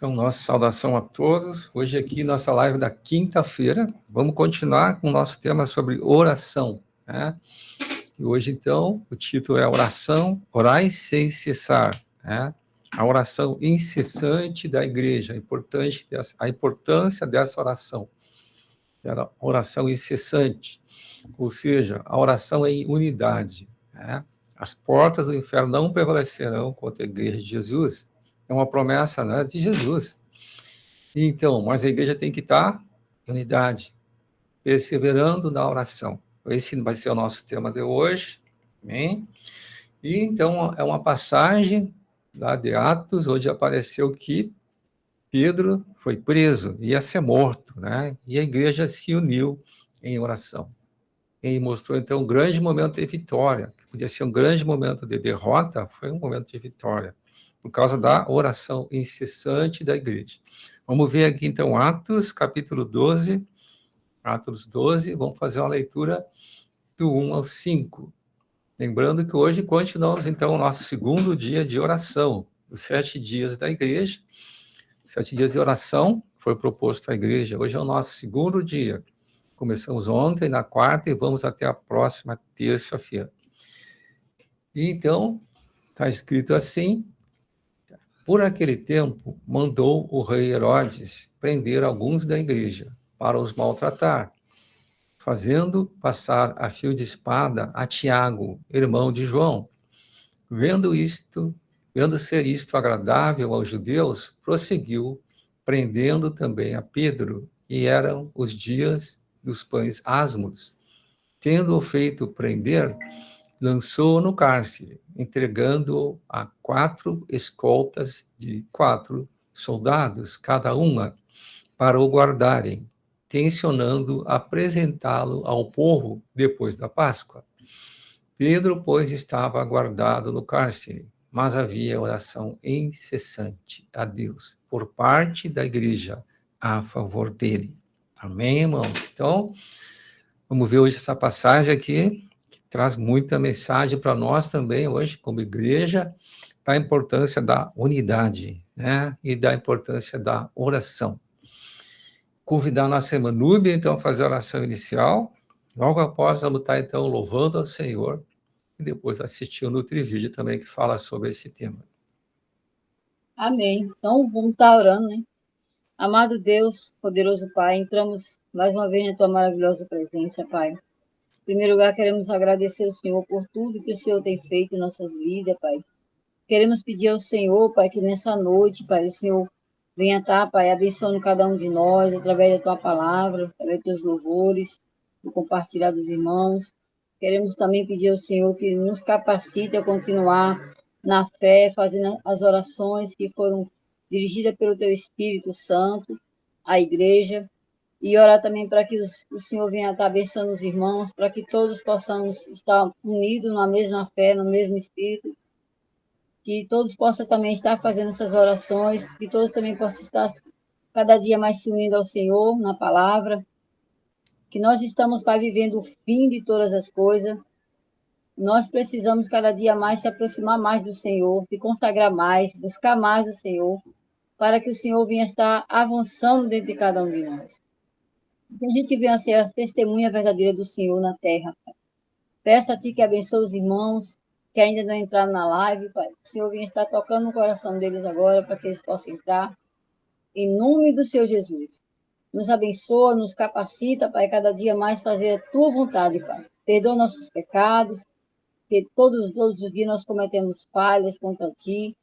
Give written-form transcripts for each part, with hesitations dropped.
Então, nossa saudação a todos. Hoje aqui, nossa live da quinta-feira. Vamos continuar com o nosso tema sobre oração, né? E hoje, então, o título é Oração, Orai sem cessar, né? A oração incessante da igreja, a importância dessa oração. A oração incessante, ou seja, a oração em unidade, né? As portas do inferno não prevalecerão contra a igreja de Jesus. É uma promessa, né, de Jesus. Então, mas a igreja tem que estar em unidade, perseverando na oração. Esse vai ser o nosso tema de hoje, amém? E então é uma passagem lá de Atos, onde apareceu que Pedro foi preso, ia ser morto, né? E a igreja se uniu em oração. E mostrou, então, um grande momento de vitória, que podia ser um grande momento de derrota, foi um momento de vitória, por causa da oração incessante da igreja. Vamos ver aqui, então, Atos, capítulo 12, Atos 12, vamos fazer uma leitura do 1 ao 5. Lembrando que hoje continuamos, então, o nosso segundo dia de oração, os 7 dias da igreja. 7 dias de oração foi proposto à igreja. Hoje é o nosso segundo dia. Começamos ontem, na quarta, e vamos até a próxima terça-feira. E então, está escrito assim: por aquele tempo, mandou o rei Herodes prender alguns da igreja para os maltratar, fazendo passar a fio de espada a Tiago, irmão de João. Vendo ser isto agradável aos judeus, prosseguiu, prendendo também a Pedro, e eram os dias dos pães asmos. Tendo-o feito prender, lançou-o no cárcere, entregando-o a 4 escoltas de 4 soldados, cada uma, para o guardarem, tencionando apresentá-lo ao povo depois da Páscoa. Pedro, pois, estava guardado no cárcere, mas havia oração incessante a Deus, por parte da igreja, a favor dele. Amém, irmãos? Então, vamos ver hoje essa passagem aqui, que traz muita mensagem para nós também hoje, como igreja, da importância da unidade, né? E da importância da oração. Convidar a nossa irmã Núbia, então, a fazer a oração inicial. Logo após, vamos estar, então, louvando ao Senhor, e depois assistir o Nutrivídeo também, que fala sobre esse tema. Amém. Então, vamos estar orando, né? Amado Deus, poderoso Pai, entramos mais uma vez na Tua maravilhosa presença, Pai. Em primeiro lugar, queremos agradecer ao Senhor por tudo que o Senhor tem feito em nossas vidas, Pai. Queremos pedir ao Senhor, Pai, que nessa noite, Pai, o Senhor venha estar, Pai, abençoando cada um de nós, através da Tua palavra, através dos Teus louvores, do compartilhar dos irmãos. Queremos também pedir ao Senhor que nos capacite a continuar na fé, fazendo as orações que foram dirigidas pelo Teu Espírito Santo, à igreja, e orar também para que o Senhor venha estar abençoando os irmãos, para que todos possamos estar unidos na mesma fé, no mesmo Espírito, que todos possam também estar fazendo essas orações, que todos também possam estar cada dia mais se unindo ao Senhor na palavra, que nós estamos, Pai, vivendo o fim de todas as coisas. Nós precisamos cada dia mais se aproximar mais do Senhor, se consagrar mais, buscar mais do Senhor, para que o Senhor venha estar avançando dentro de cada um de nós. Que a gente venha ser a testemunha verdadeira do Senhor na terra, Pai. Peço a Ti que abençoe os irmãos que ainda não entraram na live, Pai. O Senhor venha estar tocando no coração deles agora, para que eles possam entrar. Em nome do Senhor Jesus. Nos abençoa, nos capacita, Pai, cada dia mais fazer a Tua vontade, Pai. Perdoa nossos pecados, que todos os dias nós cometemos falhas contra Ti,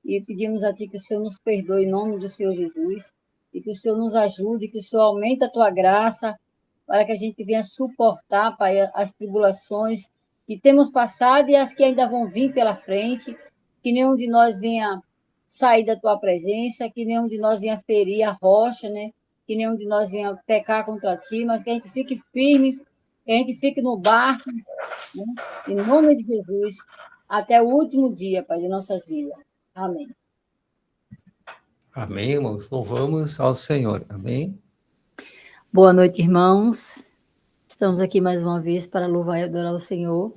e pedimos a Ti que o Senhor nos perdoe em nome do Senhor Jesus, e que o Senhor nos ajude, que o Senhor aumente a Tua graça, para que a gente venha suportar, Pai, as tribulações que temos passado e as que ainda vão vir pela frente, que nenhum de nós venha sair da Tua presença, que nenhum de nós venha ferir a rocha, né? Que nenhum de nós venha pecar contra Ti, mas que a gente fique firme, que a gente fique no barco, né? Em nome de Jesus, até o último dia, Pai, de nossas vidas. Amém. Amém, irmãos? Louvamos ao Senhor. Amém? Boa noite, irmãos. Estamos aqui mais uma vez para louvar e adorar o Senhor,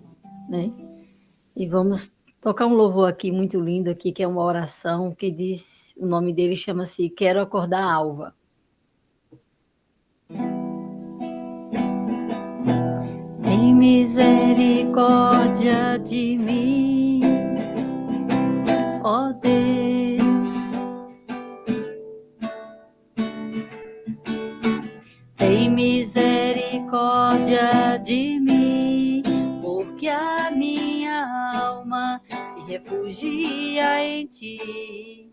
né? E vamos tocar um louvor aqui muito lindo aqui, que é uma oração que diz, o nome dele chama-se Quero Acordar Alva. Tem misericórdia de mim, ó Deus. Tem misericórdia de mim, porque a minha alma se refugia em ti.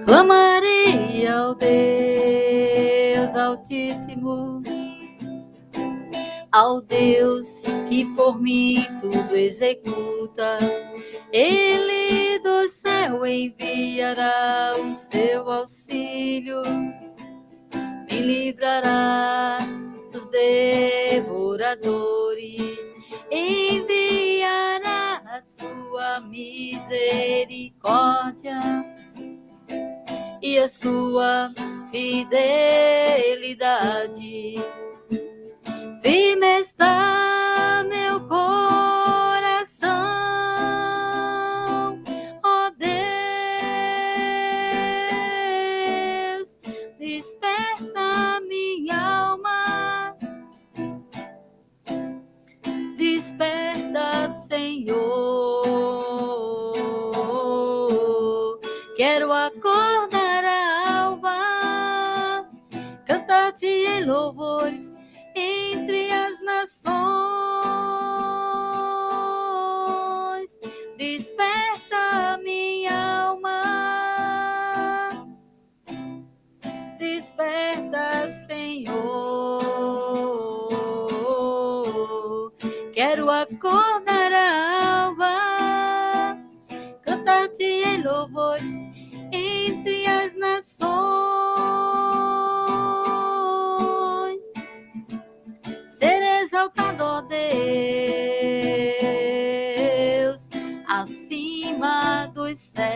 Clamarei ao Deus Altíssimo, ao Deus que por mim tudo executa. Ele do céu enviará o seu auxílio, me livrará dos devoradores, enviará a sua misericórdia e a sua fidelidade. Firme está meu coração, ó Deus, desperta minha alma, desperta, Senhor. Quero acordar a alva, cantar-te em louvores entre as nações. Desperta minha alma, desperta, Senhor. Quero acordar a alva, cantar-te em louvores entre as nações. Ser exaltado, ó Deus, acima dos céus,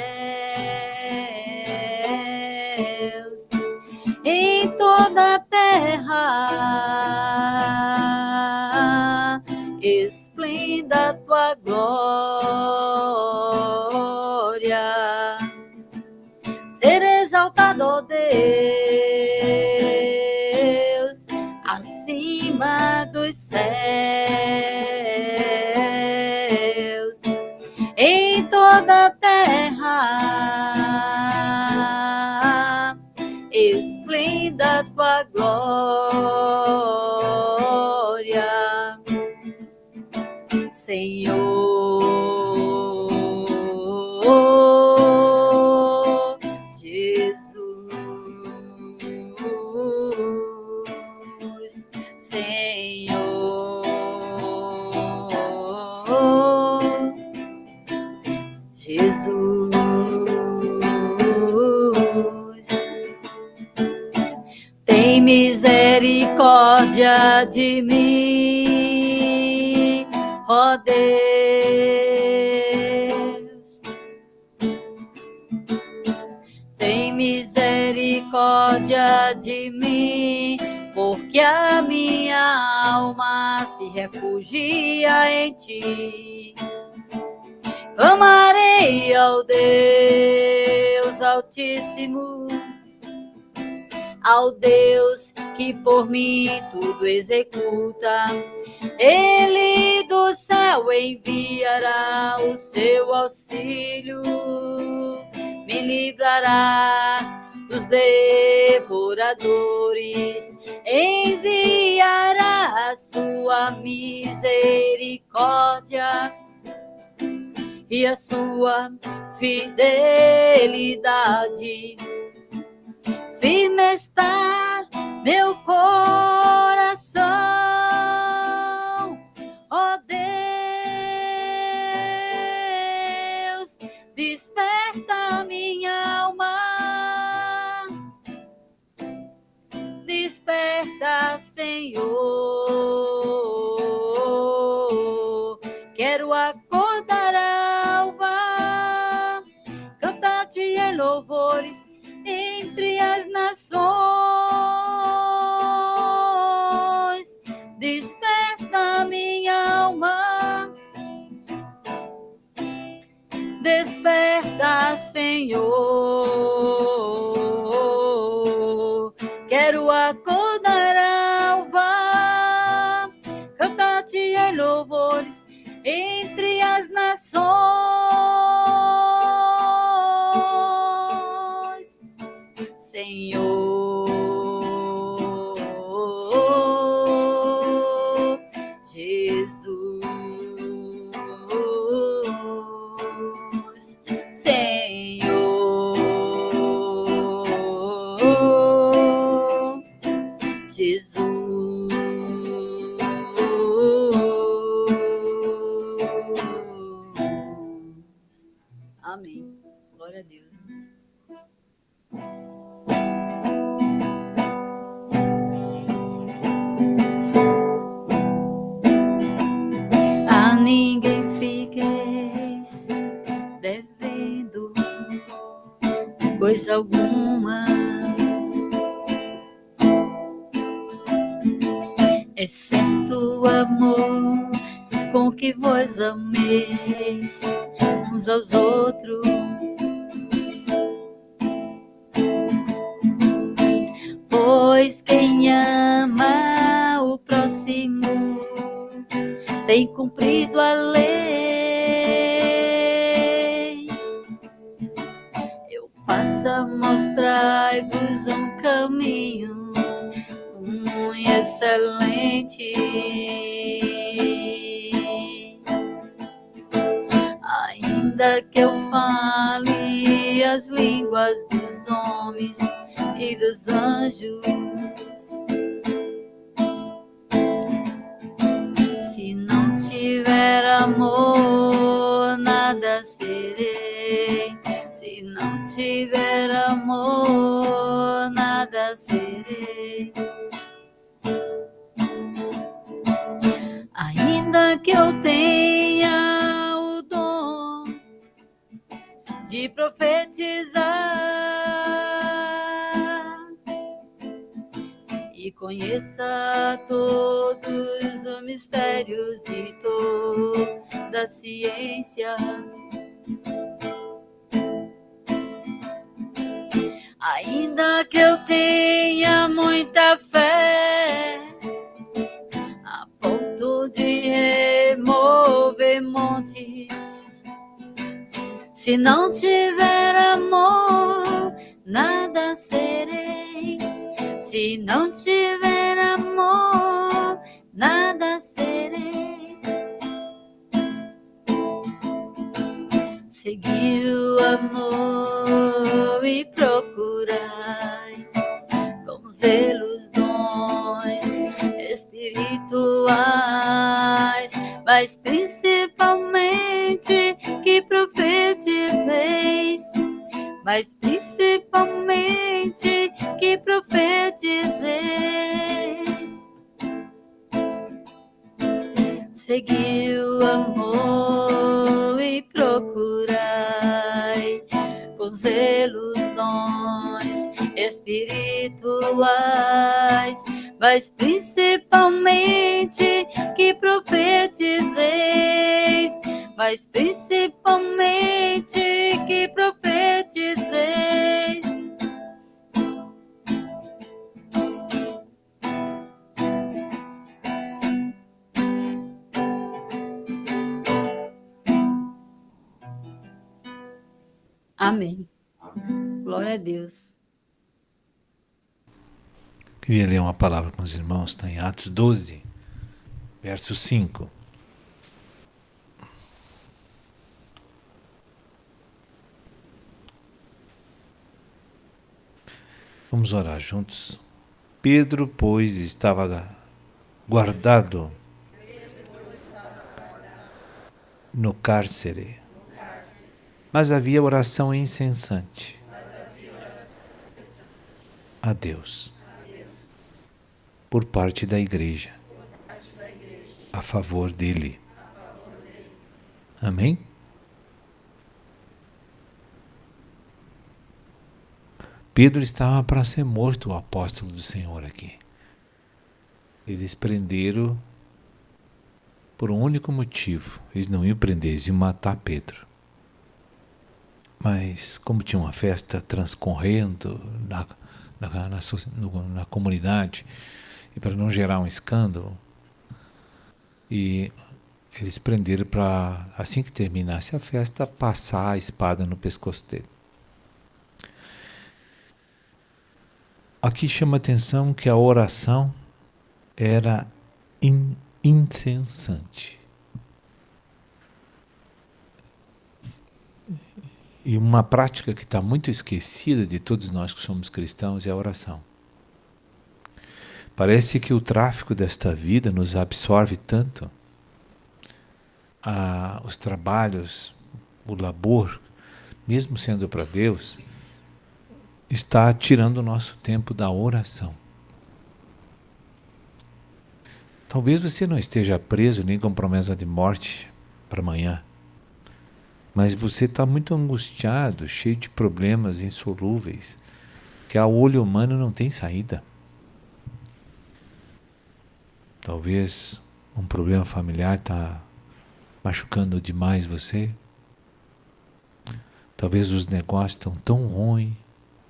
em toda a terra, esplenda a tua glória. Ser exaltado, ó Deus, acima dos céus, em toda a terra, esplenda a tua glória, Senhor. Tem misericórdia de mim, ó Deus. Tem misericórdia de mim, porque a minha alma se refugia em ti. Clamarei ao Deus Altíssimo, ao Deus que por mim tudo executa. Ele do céu enviará o seu auxílio, me livrará dos devoradores, enviará a sua misericórdia e a sua fidelidade. Firme está meu coração, ó Deus, desperta minha alma, desperta, Senhor. Quero acordar a alva, cantar-te em louvores entre as nações. Desperta minha alma, Desperta, Senhor. Quero acordar, alva, cantar-te em louvores entre as nações. Senhor Jesus, Senhor Jesus. Amém. Glória a Deus. A ninguém fiqueis devendo coisa alguma, exceto o amor com que vós ameis uns aos outros. Pois quem ama o próximo tem cumprido a lei. Eu passo a mostrar-vos um caminho muito excelente. Ainda que eu fale as línguas dos homens e dos anjos, se não tiver amor, nada serei. Se não tiver amor, nada serei. Ainda que eu tenha o dom de profetizar e conheça todos os mistérios e toda a ciência, ainda que eu tenha muita fé a ponto de remover montes, se não tiver amor, nada serei. Se não tiver amor, nada serei. Segui o amor e procurai com zelo os dons espirituais, mas principalmente que profetizeis, mas principalmente que profetizeis. Segui o amor e procurai com zelo os dons espirituais, mas principalmente que profetizeis, mas principalmente que profetizeis. Amém. Glória a Deus. Queria ler uma palavra com os irmãos, está em Atos 12, verso 5. Vamos orar juntos. Pedro, pois, estava guardado no cárcere, mas havia oração incessante a Deus por parte da igreja a favor dele. Amém? Pedro estava para ser morto, o apóstolo do Senhor aqui. Eles prenderam por um único motivo. Eles não iam prender, eles iam matar Pedro. Mas como tinha uma festa transcorrendo na comunidade, e para não gerar um escândalo, e eles prenderam para, assim que terminasse a festa, passar a espada no pescoço dele. Aqui chama a atenção que a oração era incessante. E uma prática que está muito esquecida de todos nós que somos cristãos é a oração. Parece que o tráfico desta vida nos absorve tanto, os trabalhos, o labor, mesmo sendo para Deus, está tirando o nosso tempo da oração. Talvez você não esteja preso nem com promessa de morte para amanhã, mas você está muito angustiado, cheio de problemas insolúveis, que a olho humano não tem saída. Talvez um problema familiar está machucando demais você. Talvez os negócios estão tão ruins,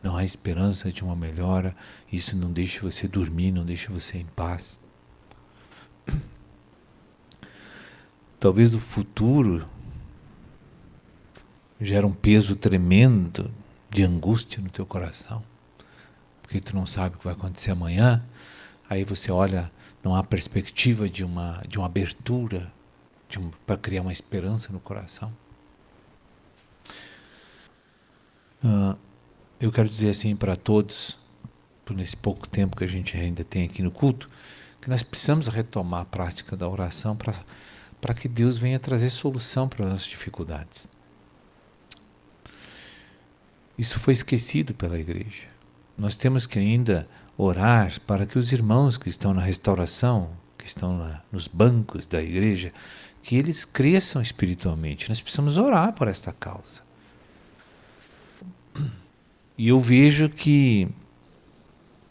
não há esperança de uma melhora, isso não deixa você dormir, não deixa você em paz. Talvez o futuro gera um peso tremendo de angústia no teu coração, porque tu não sabe o que vai acontecer amanhã. Aí você olha, não há perspectiva de uma abertura, para criar uma esperança no coração. Eu quero dizer assim para todos, por nesse pouco tempo que a gente ainda tem aqui no culto, que nós precisamos retomar a prática da oração para que Deus venha trazer solução para as nossas dificuldades. Isso foi esquecido pela igreja. Nós temos que ainda orar para que os irmãos que estão na restauração, que estão nos bancos da igreja, que eles cresçam espiritualmente. Nós precisamos orar por esta causa. E eu vejo que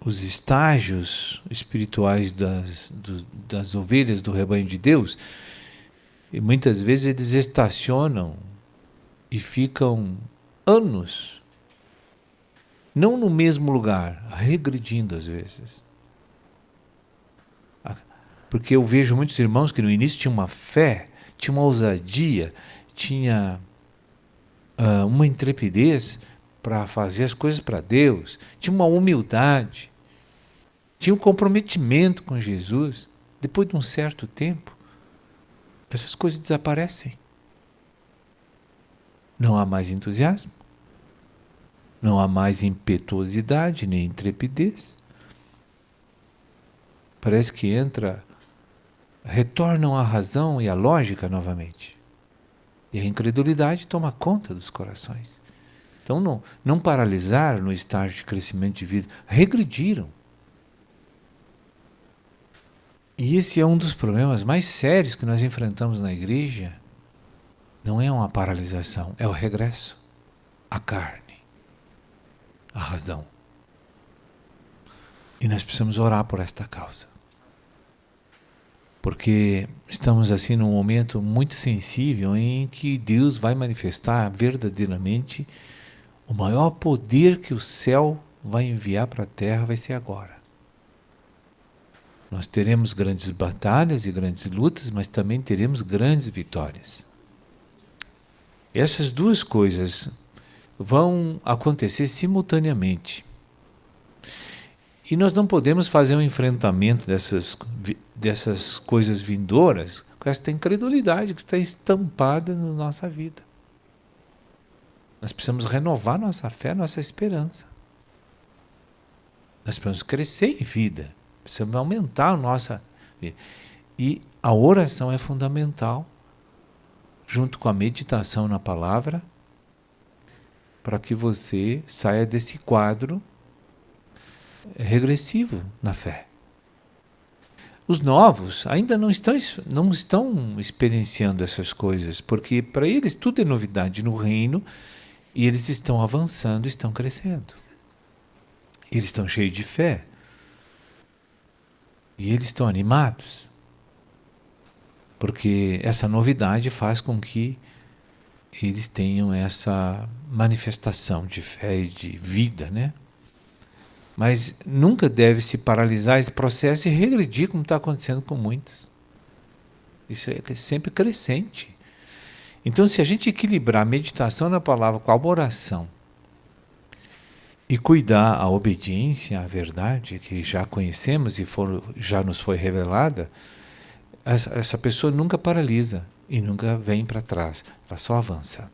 os estágios espirituais das ovelhas do rebanho de Deus, e muitas vezes eles estacionam e ficam anos, não no mesmo lugar, regredindo às vezes. Porque eu vejo muitos irmãos que no início tinham uma fé, tinham uma ousadia, tinha uma intrepidez para fazer as coisas para Deus, tinha uma humildade, tinha um comprometimento com Jesus. Depois de um certo tempo, essas coisas desaparecem. Não há mais entusiasmo, não há mais impetuosidade nem intrepidez. Parece que retornam à razão e à lógica novamente. E a incredulidade toma conta dos corações. Então não paralisaram no estágio de crescimento de vida, regrediram. E esse é um dos problemas mais sérios que nós enfrentamos na igreja. Não é uma paralisação, é o regresso à carne, à razão. E nós precisamos orar por esta causa. Porque estamos assim num momento muito sensível em que Deus vai manifestar verdadeiramente o maior poder que o céu vai enviar para a terra vai ser agora. Nós teremos grandes batalhas e grandes lutas, mas também teremos grandes vitórias. Essas duas coisas vão acontecer simultaneamente. E nós não podemos fazer um enfrentamento dessas coisas vindouras com esta incredulidade que está estampada na nossa vida. Nós precisamos renovar nossa fé, nossa esperança. Nós precisamos crescer em vida, precisamos aumentar a nossa vida. E a oração é fundamental, junto com a meditação na palavra, para que você saia desse quadro regressivo na fé. Os novos ainda não estão experienciando essas coisas, porque para eles tudo é novidade no reino e eles estão avançando, estão crescendo. Eles estão cheios de fé e eles estão animados, porque essa novidade faz com que eles tenham essa manifestação de fé e de vida, né? Mas nunca deve se paralisar esse processo e regredir, como está acontecendo com muitos. Isso é sempre crescente. Então, se a gente equilibrar a meditação na palavra com a oração e cuidar a obediência à verdade que já conhecemos e já nos foi revelada, essa pessoa nunca paralisa e nunca vem para trás, ela só avança.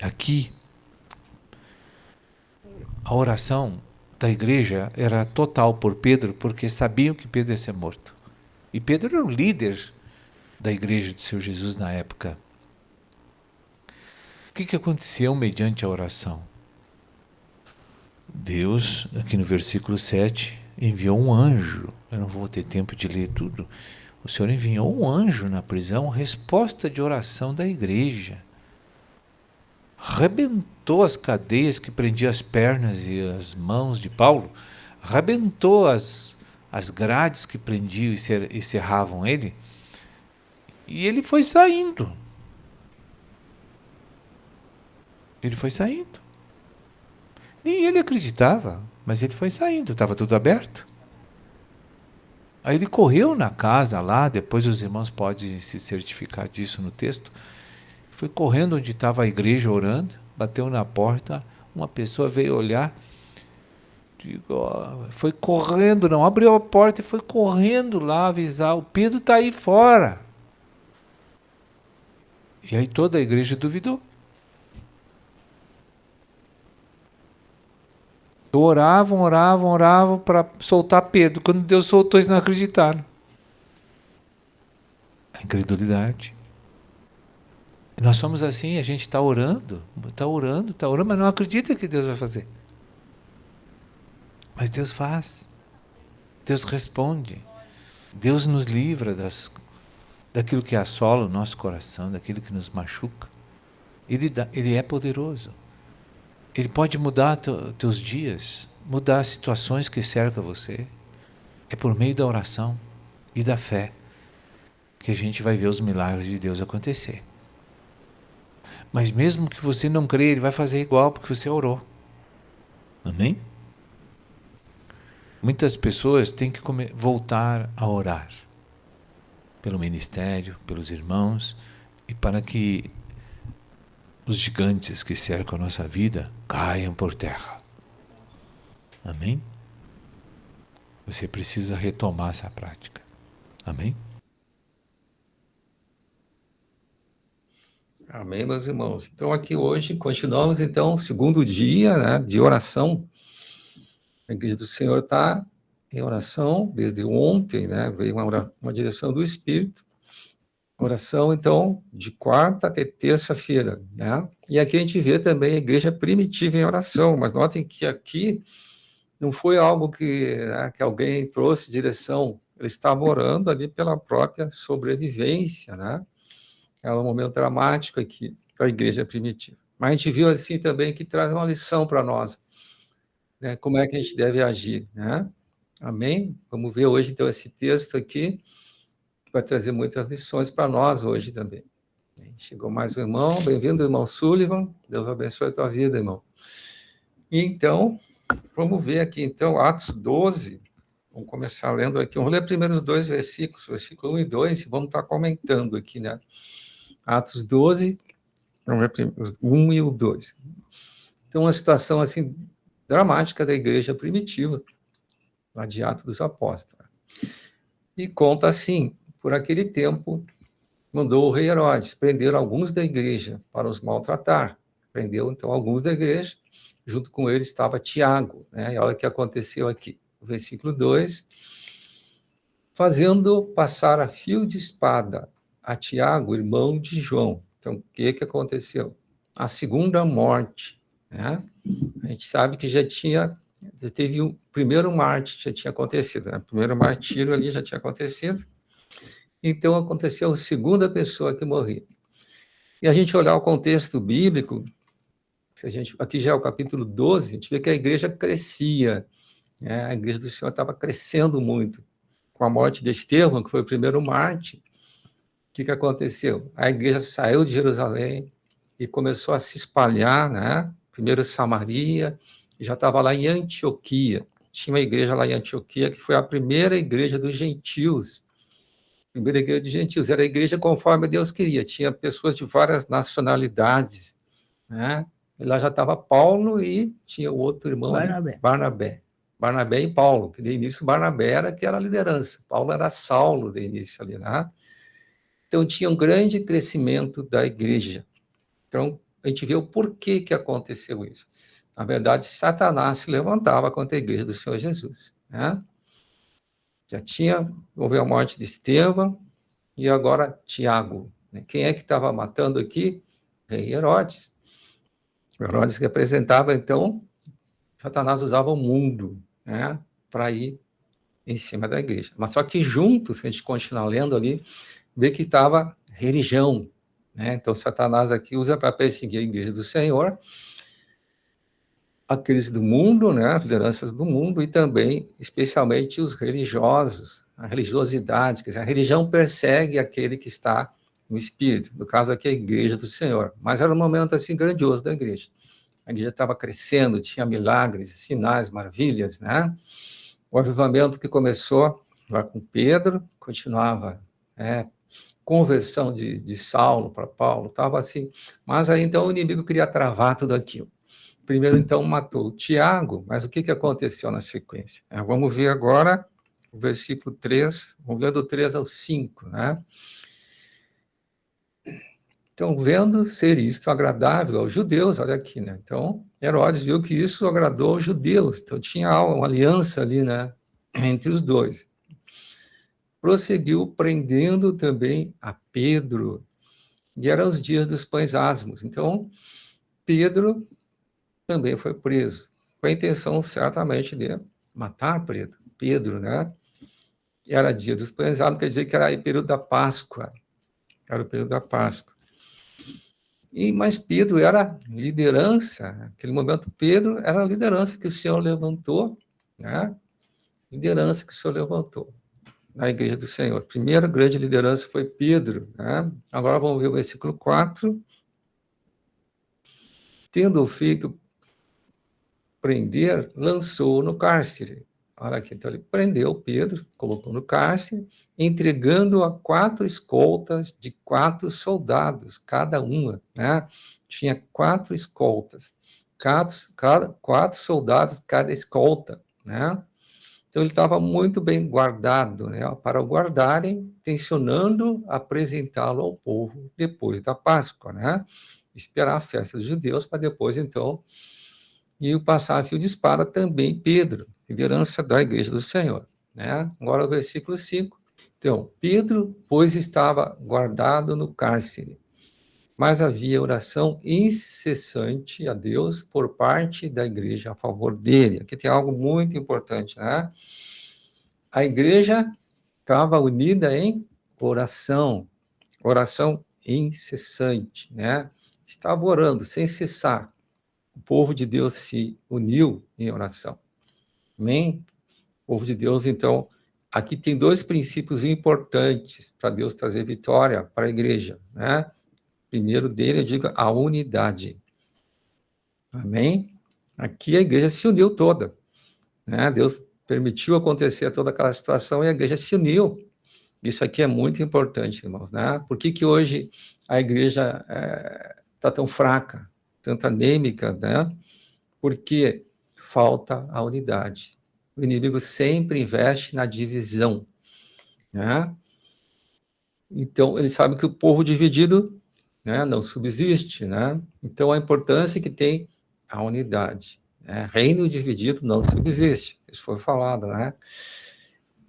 Aqui, a oração da igreja era total por Pedro, porque sabiam que Pedro ia ser morto. E Pedro era o líder da igreja do Senhor Jesus na época. O que aconteceu mediante a oração? Deus, aqui no versículo 7, enviou um anjo. Eu não vou ter tempo de ler tudo. O Senhor enviou um anjo na prisão, resposta de oração da igreja. Rebentou as cadeias que prendiam as pernas e as mãos de Paulo, rebentou as grades que prendiam e cerravam ele, e ele foi saindo. Ele foi saindo. Nem ele acreditava, mas ele foi saindo, estava tudo aberto. Aí ele correu na casa lá, depois os irmãos podem se certificar disso no texto, foi correndo onde estava a igreja orando, bateu na porta, uma pessoa veio olhar, foi correndo, não abriu a porta e foi correndo lá avisar, o Pedro está aí fora. E aí toda a igreja duvidou. Oravam para soltar Pedro. Quando Deus soltou, eles não acreditaram. A incredulidade. E nós somos assim, a gente está orando, mas não acredita que Deus vai fazer. Mas Deus faz. Deus responde. Deus nos livra daquilo que assola o nosso coração, daquilo que nos machuca. Ele é poderoso. Ele pode mudar teus dias, mudar as situações que cercam você. É por meio da oração e da fé que a gente vai ver os milagres de Deus acontecer. Mas mesmo que você não crê, Ele vai fazer igual porque você orou. Amém? Muitas pessoas têm que voltar a orar. Pelo ministério, pelos irmãos, e para que os gigantes que cercam a nossa vida caiam por terra. Amém? Você precisa retomar essa prática. Amém? Amém, meus irmãos. Então, aqui hoje, continuamos, então, o segundo dia, né, de oração. A Igreja do Senhor está em oração desde ontem, né, veio uma direção do Espírito. Oração, então, de quarta até terça-feira, né? E aqui a gente vê também a igreja primitiva em oração, mas notem que aqui não foi algo que alguém trouxe direção, eles estavam orando ali pela própria sobrevivência, né? É um momento dramático aqui para a igreja primitiva. Mas a gente viu assim também que traz uma lição para nós, né? Como é que a gente deve agir, né? Amém? Vamos ver hoje, então, esse texto aqui, vai trazer muitas lições para nós hoje também. Chegou mais um irmão, bem-vindo, irmão Sullivan, Deus abençoe a tua vida, irmão. E então, vamos ver aqui, então, Atos 12, vamos começar lendo aqui, vamos ler primeiro os dois versículos, versículo 1 e 2, e vamos estar comentando aqui, né? Atos 12, vamos ver primeiro, 1 e o 2. Então, uma situação, assim, dramática da igreja primitiva, lá de Atos dos Apóstolos. E conta assim, por aquele tempo, mandou o rei Herodes prender alguns da igreja para os maltratar. Prendeu, então, alguns da igreja, junto com ele estava Tiago, né? E olha o que aconteceu aqui, no versículo 2, fazendo passar a fio de espada a Tiago, irmão de João. Então, o que aconteceu? A segunda morte, né? A gente sabe que já teve o primeiro mártir, já tinha acontecido, né? O primeiro martírio ali já tinha acontecido. Então, aconteceu a segunda pessoa que morria. E a gente olhar o contexto bíblico, aqui já é o capítulo 12, a gente vê que a igreja crescia, né? A igreja do Senhor estava crescendo muito. Com a morte de Estevão, que foi o primeiro mártir, que aconteceu? A igreja saiu de Jerusalém e começou a se espalhar, né? Primeiro Samaria, já estava lá em Antioquia. Tinha uma igreja lá em Antioquia, que foi a primeira igreja dos gentios. Primeira igreja dos gentios. Era a igreja conforme Deus queria. Tinha pessoas de várias nacionalidades, né? E lá já estava Paulo e tinha o outro irmão, Barnabé. Barnabé e Paulo, que de início Barnabé era que era a liderança. Paulo era Saulo de início ali, né? Então tinha um grande crescimento da igreja. Então a gente vê o porquê que aconteceu isso. Na verdade, Satanás se levantava contra a igreja do Senhor Jesus, né? Houve a morte de Estevão e agora Tiago. Né? Quem é que estava matando aqui? Rei Herodes. Herodes representava, então, Satanás usava o mundo, né, para ir em cima da igreja. Mas só que juntos, se a gente continuar lendo ali, vê que estava religião, né? Então, Satanás aqui usa para perseguir a igreja do Senhor, aqueles do mundo, né, as lideranças do mundo, e também, especialmente, os religiosos, a religiosidade, quer dizer, a religião persegue aquele que está no espírito, no caso aqui a igreja do Senhor. Mas era um momento, assim, grandioso da igreja. A igreja estava crescendo, tinha milagres, sinais, maravilhas, né? O avivamento que começou lá com Pedro, continuava, né? Conversão de Saulo para Paulo, estava assim. Mas aí, então, o inimigo queria travar tudo aquilo. Primeiro, então, matou Tiago, mas o que aconteceu na sequência? Vamos ver agora o versículo 3, vamos ler do 3 ao 5, né? Então, vendo ser isto agradável aos judeus, olha aqui, né? Então, Herodes viu que isso agradou aos judeus, então tinha uma aliança ali, né, entre os dois. Prosseguiu prendendo também a Pedro, e eram os dias dos pães asmos. Então, Pedro também foi preso, com a intenção, certamente, de matar Pedro, né? Era dia dos pães asmos, quer dizer que era o período da Páscoa, era o período da Páscoa. Mas Pedro era liderança, naquele momento Pedro era a liderança que o Senhor levantou, né? Liderança que o Senhor levantou na igreja do Senhor. A primeira grande liderança foi Pedro, né? Agora vamos ver o versículo 4. Tendo feito prender, lançou no cárcere. Olha aqui, então ele prendeu Pedro, colocou no cárcere, entregando a 4 escoltas de 4 soldados, cada uma, né? Tinha 4 escoltas, 4 soldados cada escolta, né? Então ele estava muito bem guardado, né? Para o guardarem, tensionando apresentá-lo ao povo depois da Páscoa, né? Esperar a festa dos judeus para depois, então, e o passar a fio de espada também Pedro, liderança da igreja do Senhor, né? Agora o versículo 5. Então, Pedro, pois, estava guardado no cárcere, mas havia oração incessante a Deus por parte da igreja a favor dele. Aqui tem algo muito importante, né? A igreja estava unida em oração incessante, né? Estava orando sem cessar. O povo de Deus se uniu em oração. Amém? O povo de Deus, então, aqui tem 2 princípios importantes para Deus trazer vitória para a igreja, né? Primeiro dele, eu digo, a unidade. Amém? Aqui a igreja se uniu toda, né? Deus permitiu acontecer toda aquela situação e a igreja se uniu. Isso aqui é muito importante, irmãos, né? Por que hoje a igreja está tão fraca, tanto anêmica, né? Porque falta a unidade. O inimigo sempre investe na divisão, né? Então, ele sabe que o povo dividido, né, não subsiste, né? Então, a importância que tem a unidade, né? Reino dividido não subsiste, isso foi falado, né?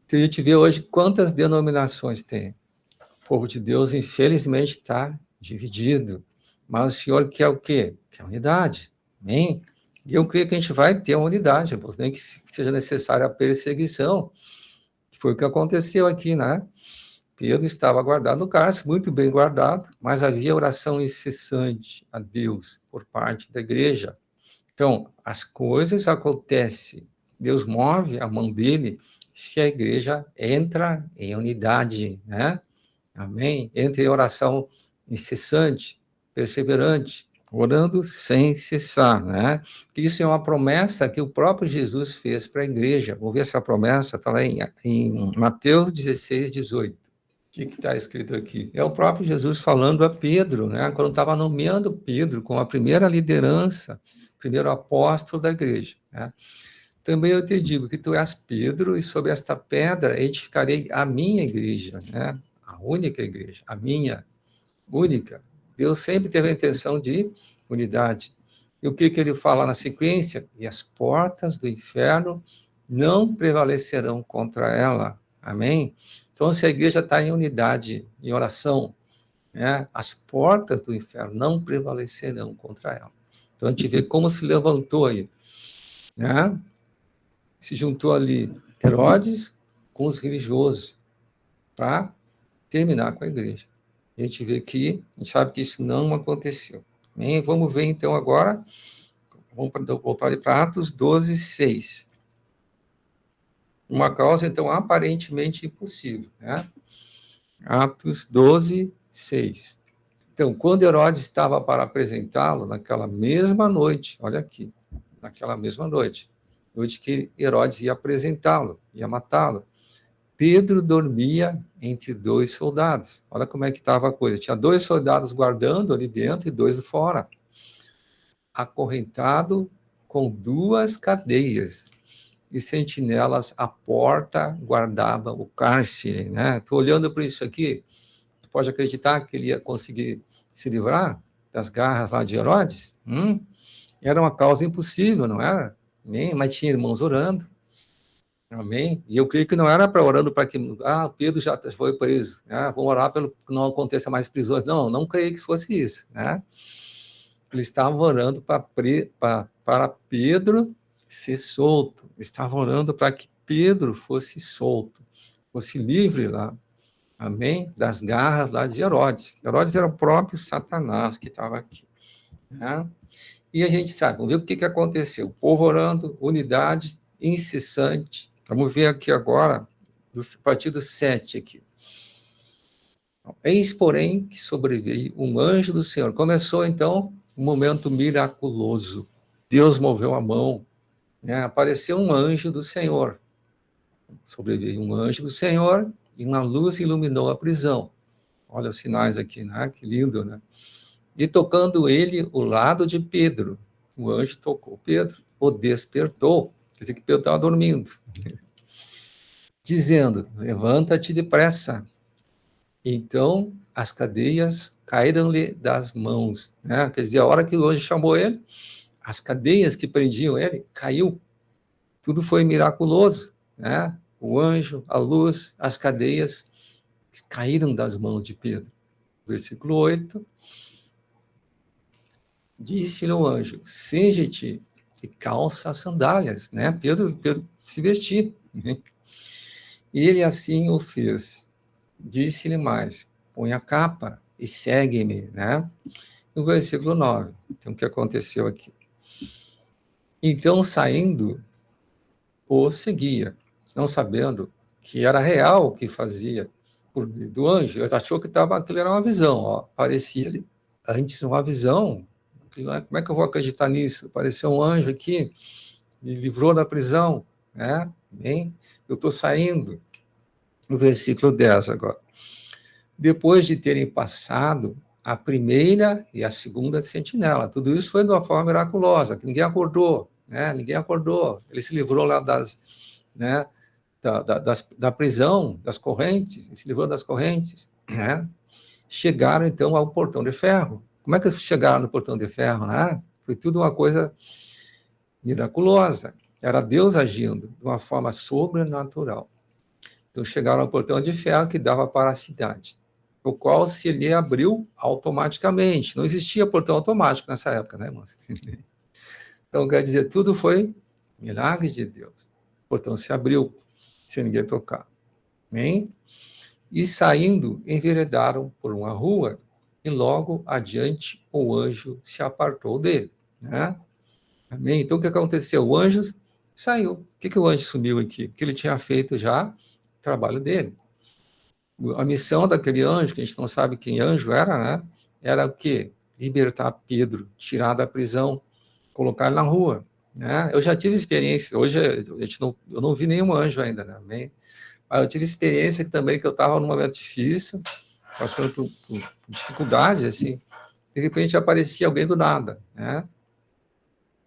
Então, a gente vê hoje quantas denominações tem. O povo de Deus, infelizmente, está dividido, mas o Senhor quer o quê? Quer unidade, amém? E eu creio que a gente vai ter uma unidade, irmãos, nem que seja necessária a perseguição, que foi o que aconteceu aqui, né? Pedro estava guardado no cárcere, muito bem guardado, mas havia oração incessante a Deus por parte da igreja. Então, as coisas acontecem, Deus move a mão dele se a igreja entra em unidade, né? Amém? Entre em oração incessante, perseverante, orando sem cessar, né? Isso é uma promessa que o próprio Jesus fez para a igreja. Vamos ver essa promessa, está lá em Mateus 16, 18. O que está escrito aqui? É o próprio Jesus falando a Pedro, né? Quando estava nomeando Pedro como a primeira liderança, primeiro apóstolo da igreja, né? Também eu te digo que tu és Pedro, e sobre esta pedra edificarei a minha igreja, né? A única igreja, a minha única. Deus sempre teve a intenção de unidade. E o que ele fala na sequência? E as portas do inferno não prevalecerão contra ela. Amém? Então, se a igreja está em unidade, em oração, né, as portas do inferno não prevalecerão contra ela. Então, a gente vê como se levantou aí, né? Se juntou ali Herodes com os religiosos para terminar com a igreja. A gente vê que, a gente sabe que isso não aconteceu. Amém? Vamos ver então agora, vamos voltar ali para Atos 12, 6. Uma causa, então, aparentemente impossível, né? Atos 12, 6. Então, quando Herodes estava para apresentá-lo, naquela mesma noite, olha aqui, naquela mesma noite que Herodes ia apresentá-lo, ia matá-lo, Pedro dormia entre 2 soldados. Olha como é que estava a coisa. Tinha 2 soldados guardando ali dentro e 2 fora. Acorrentado com 2 cadeias. E sentinelas à porta guardavam o cárcere, né? Estou olhando para isso aqui, tu pode acreditar que ele ia conseguir se livrar das garras lá de Herodes? Era uma causa impossível, não era? Mas tinha irmãos orando. Amém? E eu creio que não era para orando para que Pedro já foi preso, né? Vamos orar pelo que não aconteça mais prisões. Não, não creio que fosse isso, né? Eles estavam orando para Pedro ser solto. Eles estavam orando para que Pedro fosse solto, fosse livre lá. Amém? Das garras lá de Herodes. Herodes era o próprio Satanás que estava aqui, né? E a gente sabe, vamos ver o que aconteceu. O povo orando, unidade incessante. Vamos ver aqui agora, a partir do 7 aqui. Eis, porém, que sobreveio um anjo do Senhor. Começou, então, um momento miraculoso. Deus moveu a mão, né? Apareceu um anjo do Senhor. Sobreveio um anjo do Senhor e uma luz iluminou a prisão. Olha os sinais aqui, né? Que lindo, né? E tocando ele o lado de Pedro, o anjo tocou Pedro, o despertou. Quer dizer que Pedro estava dormindo. Dizendo, levanta-te depressa. Então, as cadeias caíram-lhe das mãos, né? Quer dizer, a hora que o anjo chamou ele, as cadeias que prendiam ele, caiu. Tudo foi miraculoso, né? O anjo, a luz, as cadeias caíram das mãos de Pedro. Versículo 8. Disse-lhe o anjo, cinge-te e calça as sandálias, né? Pedro se vestiu, né? E ele assim o fez. Disse-lhe mais, põe a capa e segue-me, né? No versículo 9, então o que aconteceu aqui? Então, saindo, o seguia, não sabendo que era real o que fazia por meio do anjo. Ele achou que aquilo era uma visão, ó. Parecia-lhe antes uma visão. Como é que eu vou acreditar nisso? Apareceu um anjo aqui, me livrou da prisão, né? Bem, eu estou saindo. No versículo 10 agora. Depois de terem passado a primeira e a segunda sentinela, tudo isso foi de uma forma miraculosa, que ninguém acordou, né? Ninguém acordou. Ele se livrou lá né? da prisão, das correntes, se livrou das correntes, né? Chegaram, então, ao portão de ferro. Como é que chegaram no portão de ferro, né? Foi tudo uma coisa miraculosa. Era Deus agindo de uma forma sobrenatural. Então, chegaram ao portão de ferro que dava para a cidade, o qual se lhe abriu automaticamente. Não existia portão automático nessa época, né, irmãos? Então, quer dizer, tudo foi milagre de Deus. O portão se abriu, sem ninguém tocar. Amém? E saindo, enveredaram por uma rua, e logo adiante o anjo se apartou dele, né? Amém? Então, o que aconteceu? O anjo saiu. O que o anjo sumiu aqui? Porque ele tinha feito já o trabalho dele. A missão daquele anjo, que a gente não sabe quem anjo era, né? Era o quê? Libertar Pedro, tirar da prisão, colocar ele na rua, né? Eu já tive experiência, hoje eu não vi nenhum anjo ainda, né? Mas eu tive experiência também que eu estava num momento difícil, passando por dificuldade, assim, de repente aparecia alguém do nada, né?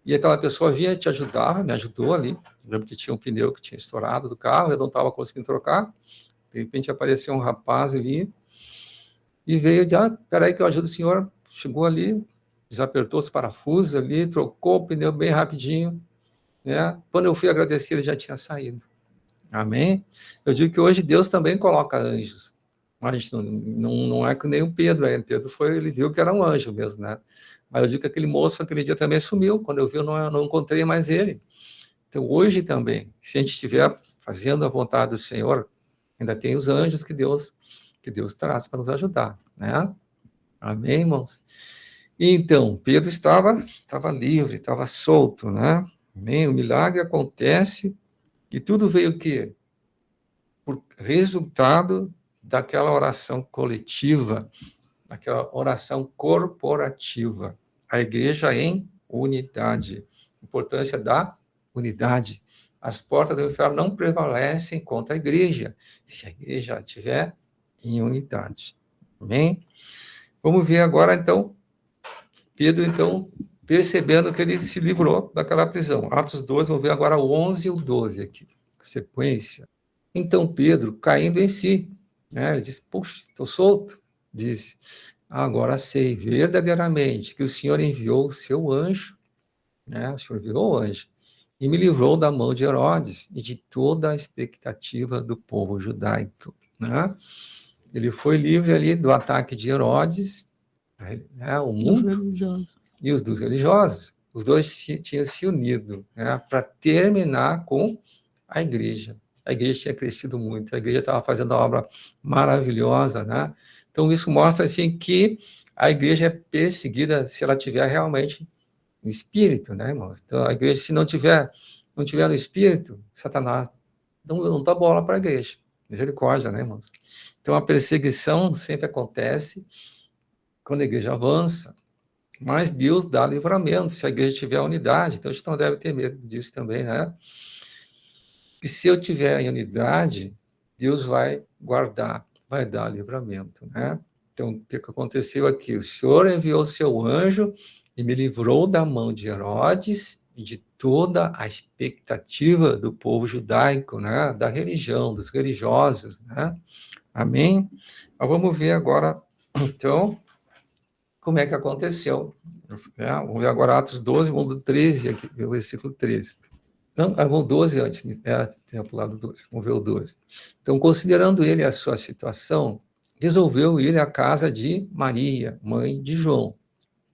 E aquela pessoa vinha te ajudar, me ajudou ali. Eu lembro que tinha um pneu que tinha estourado do carro, eu não estava conseguindo trocar. De repente apareceu um rapaz ali e veio de, peraí que eu ajudo o senhor. Chegou ali, desapertou os parafusos ali, trocou o pneu bem rapidinho, né? Quando eu fui agradecer, ele já tinha saído. Amém? Eu digo que hoje Deus também coloca anjos. Mas a gente não é que nem o Pedro aí. Pedro ele viu que era um anjo mesmo, né? Mas eu digo que aquele moço, aquele dia também sumiu. Quando eu vi, eu não encontrei mais ele. Então, hoje também, se a gente estiver fazendo a vontade do Senhor, ainda tem os anjos que Deus traz para nos ajudar, né? Amém, irmãos? Então, Pedro estava livre, estava solto, né? Amém? O milagre acontece e tudo veio o quê? Por resultado daquela oração coletiva, daquela oração corporativa. A igreja em unidade. Importância da unidade. As portas do inferno não prevalecem contra a igreja, se a igreja estiver em unidade. Amém? Vamos ver agora, então, Pedro, então, percebendo que ele se livrou daquela prisão. Atos 12, vamos ver agora o 11 e o 12 aqui, sequência. Então, Pedro, caindo em si, né, ele disse, puxa, estou solto, disse, agora sei verdadeiramente que o Senhor enviou o seu anjo, né, o Senhor enviou o anjo, e me livrou da mão de Herodes e de toda a expectativa do povo judaico, né? Ele foi livre ali do ataque de Herodes, né, o mundo, e os dos religiosos. Os dois tinham se unido, né, para terminar com a igreja. A igreja tinha crescido muito, a igreja estava fazendo uma obra maravilhosa, né? Então, isso mostra, assim, que a igreja é perseguida se ela tiver realmente no espírito, né, irmãos? Então, a igreja, se não tiver no espírito, Satanás não dá bola para a igreja. Misericórdia, né, irmãos? Então, a perseguição sempre acontece quando a igreja avança, mas Deus dá livramento se a igreja tiver unidade. Então, a gente não deve ter medo disso também, né? Que se eu tiver em unidade, Deus vai guardar, vai dar livramento, né? Então, o que aconteceu aqui? O Senhor enviou o seu anjo e me livrou da mão de Herodes e de toda a expectativa do povo judaico, né? Da religião, dos religiosos, né? Amém? Mas vamos ver agora, então, como é que aconteceu. Vamos ver agora Atos 12, vamos do 13, aqui, o versículo 13. Não, vamos 12 antes, tinha pulado 12, vamos ver o 12. Então, considerando ele a sua situação, resolveu ir à casa de Maria, mãe de João,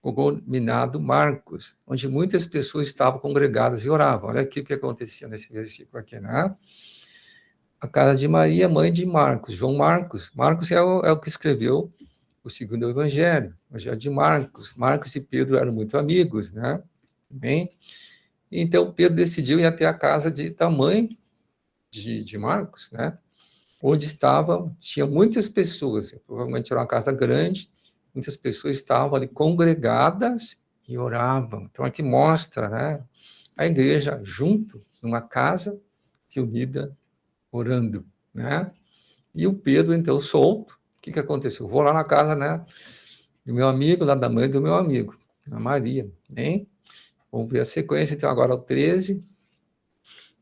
cognominado Marcos, onde muitas pessoas estavam congregadas e oravam. Olha aqui o que acontecia nesse versículo aqui, né? A casa de Maria, mãe de Marcos, João Marcos. Marcos é o que escreveu o segundo evangelho, o evangelho de Marcos. Marcos e Pedro eram muito amigos, né? Bem, então Pedro decidiu ir até a casa da mãe de Marcos, né? Onde tinha muitas pessoas, provavelmente era uma casa grande, muitas pessoas estavam ali congregadas e oravam. Então aqui mostra, né, a igreja junto, numa casa, unida, orando, né? E o Pedro, então, solto, o que aconteceu? Vou lá na casa, né, do meu amigo, lá da mãe do meu amigo, a Maria, hein? Vamos ver a sequência, então, agora o 13.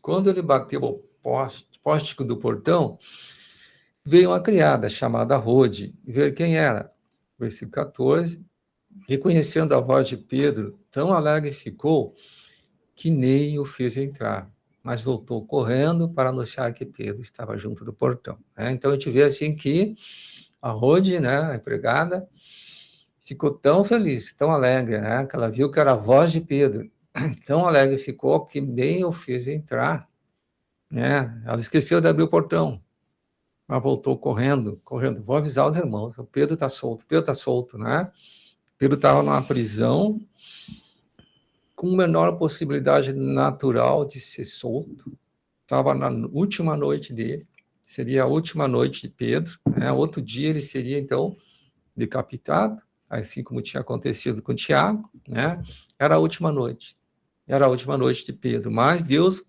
Quando ele bateu o pórtico do portão, veio uma criada chamada Rode, ver quem era. Versículo 14. Reconhecendo a voz de Pedro, tão alegre ficou que nem o fez entrar, mas voltou correndo para anunciar que Pedro estava junto do portão. Né? Então, a gente vê assim que a Rode, né, a empregada, ficou tão feliz, tão alegre, né, que ela viu que era a voz de Pedro. Tão alegre ficou que nem o fez entrar. Né? Ela esqueceu de abrir o portão, mas voltou correndo. Vou avisar os irmãos, o Pedro está solto, né? Pedro estava numa prisão com menor possibilidade natural de ser solto. Estava na última noite dele, seria a última noite de Pedro, né? Outro dia ele seria, então, decapitado, assim como tinha acontecido com Tiago, né? Era a última noite de Pedro, mas Deus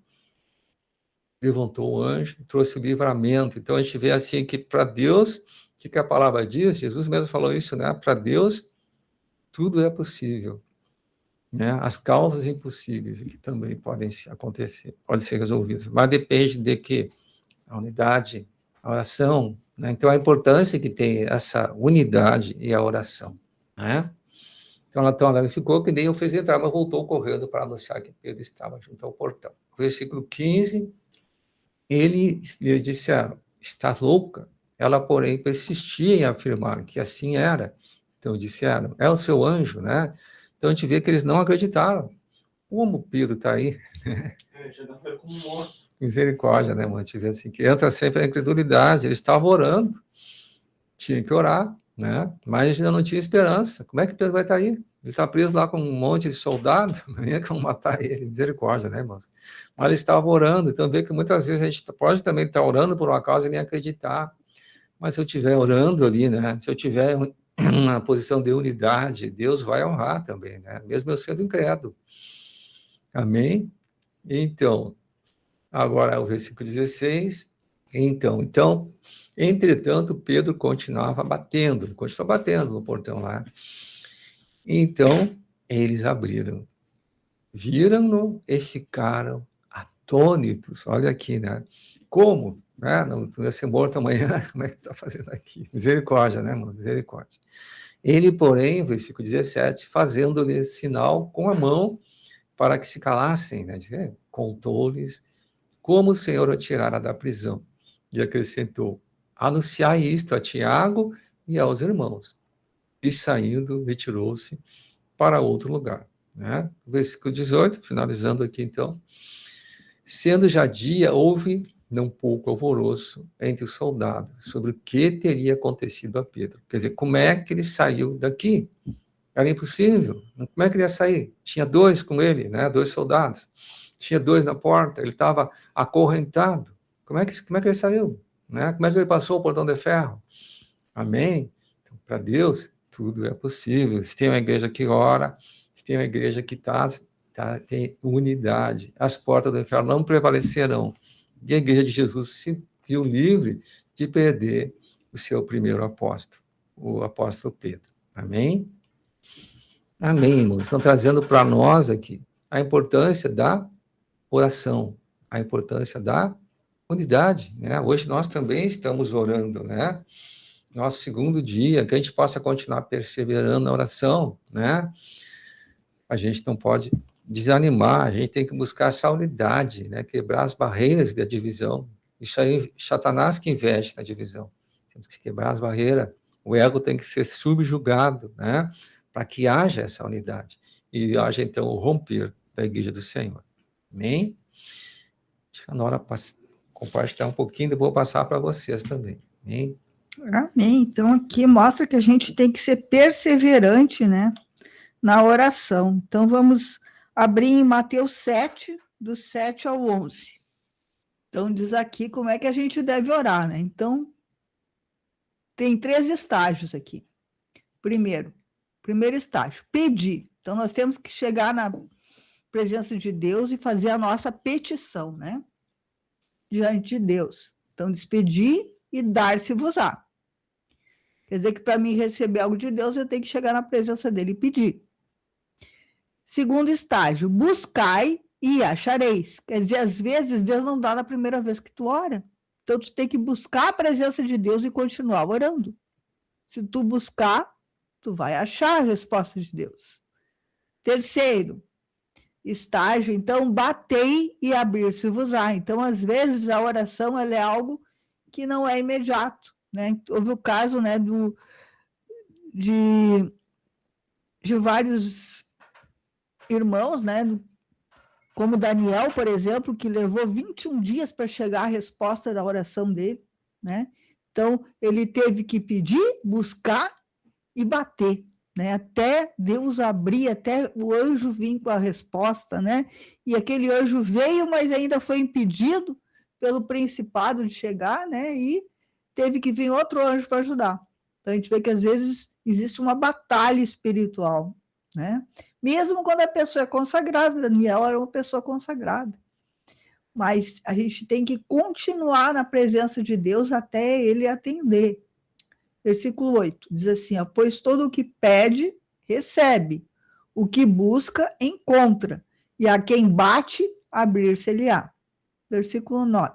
levantou o anjo, trouxe o livramento. Então a gente vê assim que para Deus, o que a palavra diz? Jesus mesmo falou isso, né? Para Deus tudo é possível, né? As causas impossíveis que também podem acontecer, podem ser resolvidas, mas depende de que a unidade, a oração, né? Então a importância que tem essa unidade e a oração, né? Então ela ficou que nem o fez entrar, mas voltou correndo para anunciar que Pedro estava junto ao portão. Versículo 15, ele lhe disse, está louca? Ela, porém, persistia em afirmar que assim era. Então disseram, é o seu anjo, né? Então a gente vê que eles não acreditaram. Como Pedro está aí? Já dá para como morto. Misericórdia, né, mano? A gente vê assim, que entra sempre a incredulidade. Ele estava orando, tinha que orar, né? Mas ainda não tinha esperança. Como é que Pedro vai estar aí? Ele está preso lá com um monte de soldado, nem é que vão matar ele, misericórdia, né, irmãos? Mas ele estava orando, então vê que muitas vezes a gente pode também estar orando por uma causa e nem acreditar. Mas se eu estiver orando ali, né? Se eu tiver uma posição de unidade, Deus vai honrar também, né? Mesmo eu sendo incrédulo. Amém? Então, agora o versículo 16. Então, entretanto, Pedro continuou batendo no portão lá. Então, eles abriram, viram-no e ficaram atônitos. Olha aqui, né? Como? Né? Não ia ser morto amanhã, como é que tu está fazendo aqui? Misericórdia, né, irmãos? Misericórdia. Ele, porém, versículo 17, fazendo-lhe sinal com a mão para que se calassem, né? Contou-lhes como o Senhor o tirara da prisão. E acrescentou, anunciai isto a Tiago e aos irmãos. E saindo, retirou-se para outro lugar. Né? Versículo 18, finalizando aqui então. Sendo já dia, houve não pouco alvoroço entre os soldados sobre o que teria acontecido a Pedro. Quer dizer, como é que ele saiu daqui? Era impossível. Como é que ele ia sair? Tinha 2 com ele, né? 2 soldados. Tinha 2 na porta, ele estava acorrentado. Como é que ele saiu? Né? Como é que ele passou o portão de ferro? Amém? Então, para Deus, tudo é possível. Se tem uma igreja que ora, se tem uma igreja que tem unidade, as portas do inferno não prevalecerão. E a igreja de Jesus se viu livre de perder o seu primeiro apóstolo, o apóstolo Pedro. Amém? Amém, irmãos. Estão trazendo para nós aqui a importância da oração, a importância da unidade, né? Hoje nós também estamos orando, né? Nosso segundo dia, que a gente possa continuar perseverando na oração, né? A gente não pode desanimar, a gente tem que buscar essa unidade, né? Quebrar as barreiras da divisão. Isso aí, Satanás que investe na divisão. Temos que quebrar as barreiras, o ego tem que ser subjugado, né? Para que haja essa unidade e haja, então, o romper da igreja do Senhor. Amém? Deixa a Nora compartilhar um pouquinho, depois vou passar para vocês também. Amém? Amém. Então, aqui mostra que a gente tem que ser perseverante, né, na oração. Então, vamos abrir em Mateus 7, do 7 ao 11. Então, diz aqui como é que a gente deve orar, né? Então, tem 3 estágios aqui. Primeiro estágio, pedir. Então, nós temos que chegar na presença de Deus e fazer a nossa petição, né? Diante de Deus. Então, despedir e dar-se-vos-á. Quer dizer que para mim receber algo de Deus, eu tenho que chegar na presença dele e pedir. Segundo estágio, buscai e achareis. Quer dizer, às vezes Deus não dá na primeira vez que tu ora. Então, tu tem que buscar a presença de Deus e continuar orando. Se tu buscar, tu vai achar a resposta de Deus. Terceiro estágio, então, batei e abrir-se-vos-á. Então, às vezes, a oração ela é algo que não é imediato, né? Houve o caso, né, de vários irmãos, né, como Daniel, por exemplo, que levou 21 dias para chegar a resposta da oração dele, né? Então, ele teve que pedir, buscar e bater, né? Até Deus abrir, até o anjo vir com a resposta, né? E aquele anjo veio, mas ainda foi impedido pelo principado de chegar, né? E teve que vir outro anjo para ajudar. Então a gente vê que às vezes existe uma batalha espiritual, né? Mesmo quando a pessoa é consagrada, Daniel era uma pessoa consagrada. Mas a gente tem que continuar na presença de Deus até ele atender. Versículo 8 diz assim: ó, pois todo o que pede, recebe, o que busca, encontra, e a quem bate, abrir-se-lhe-á. Versículo 9.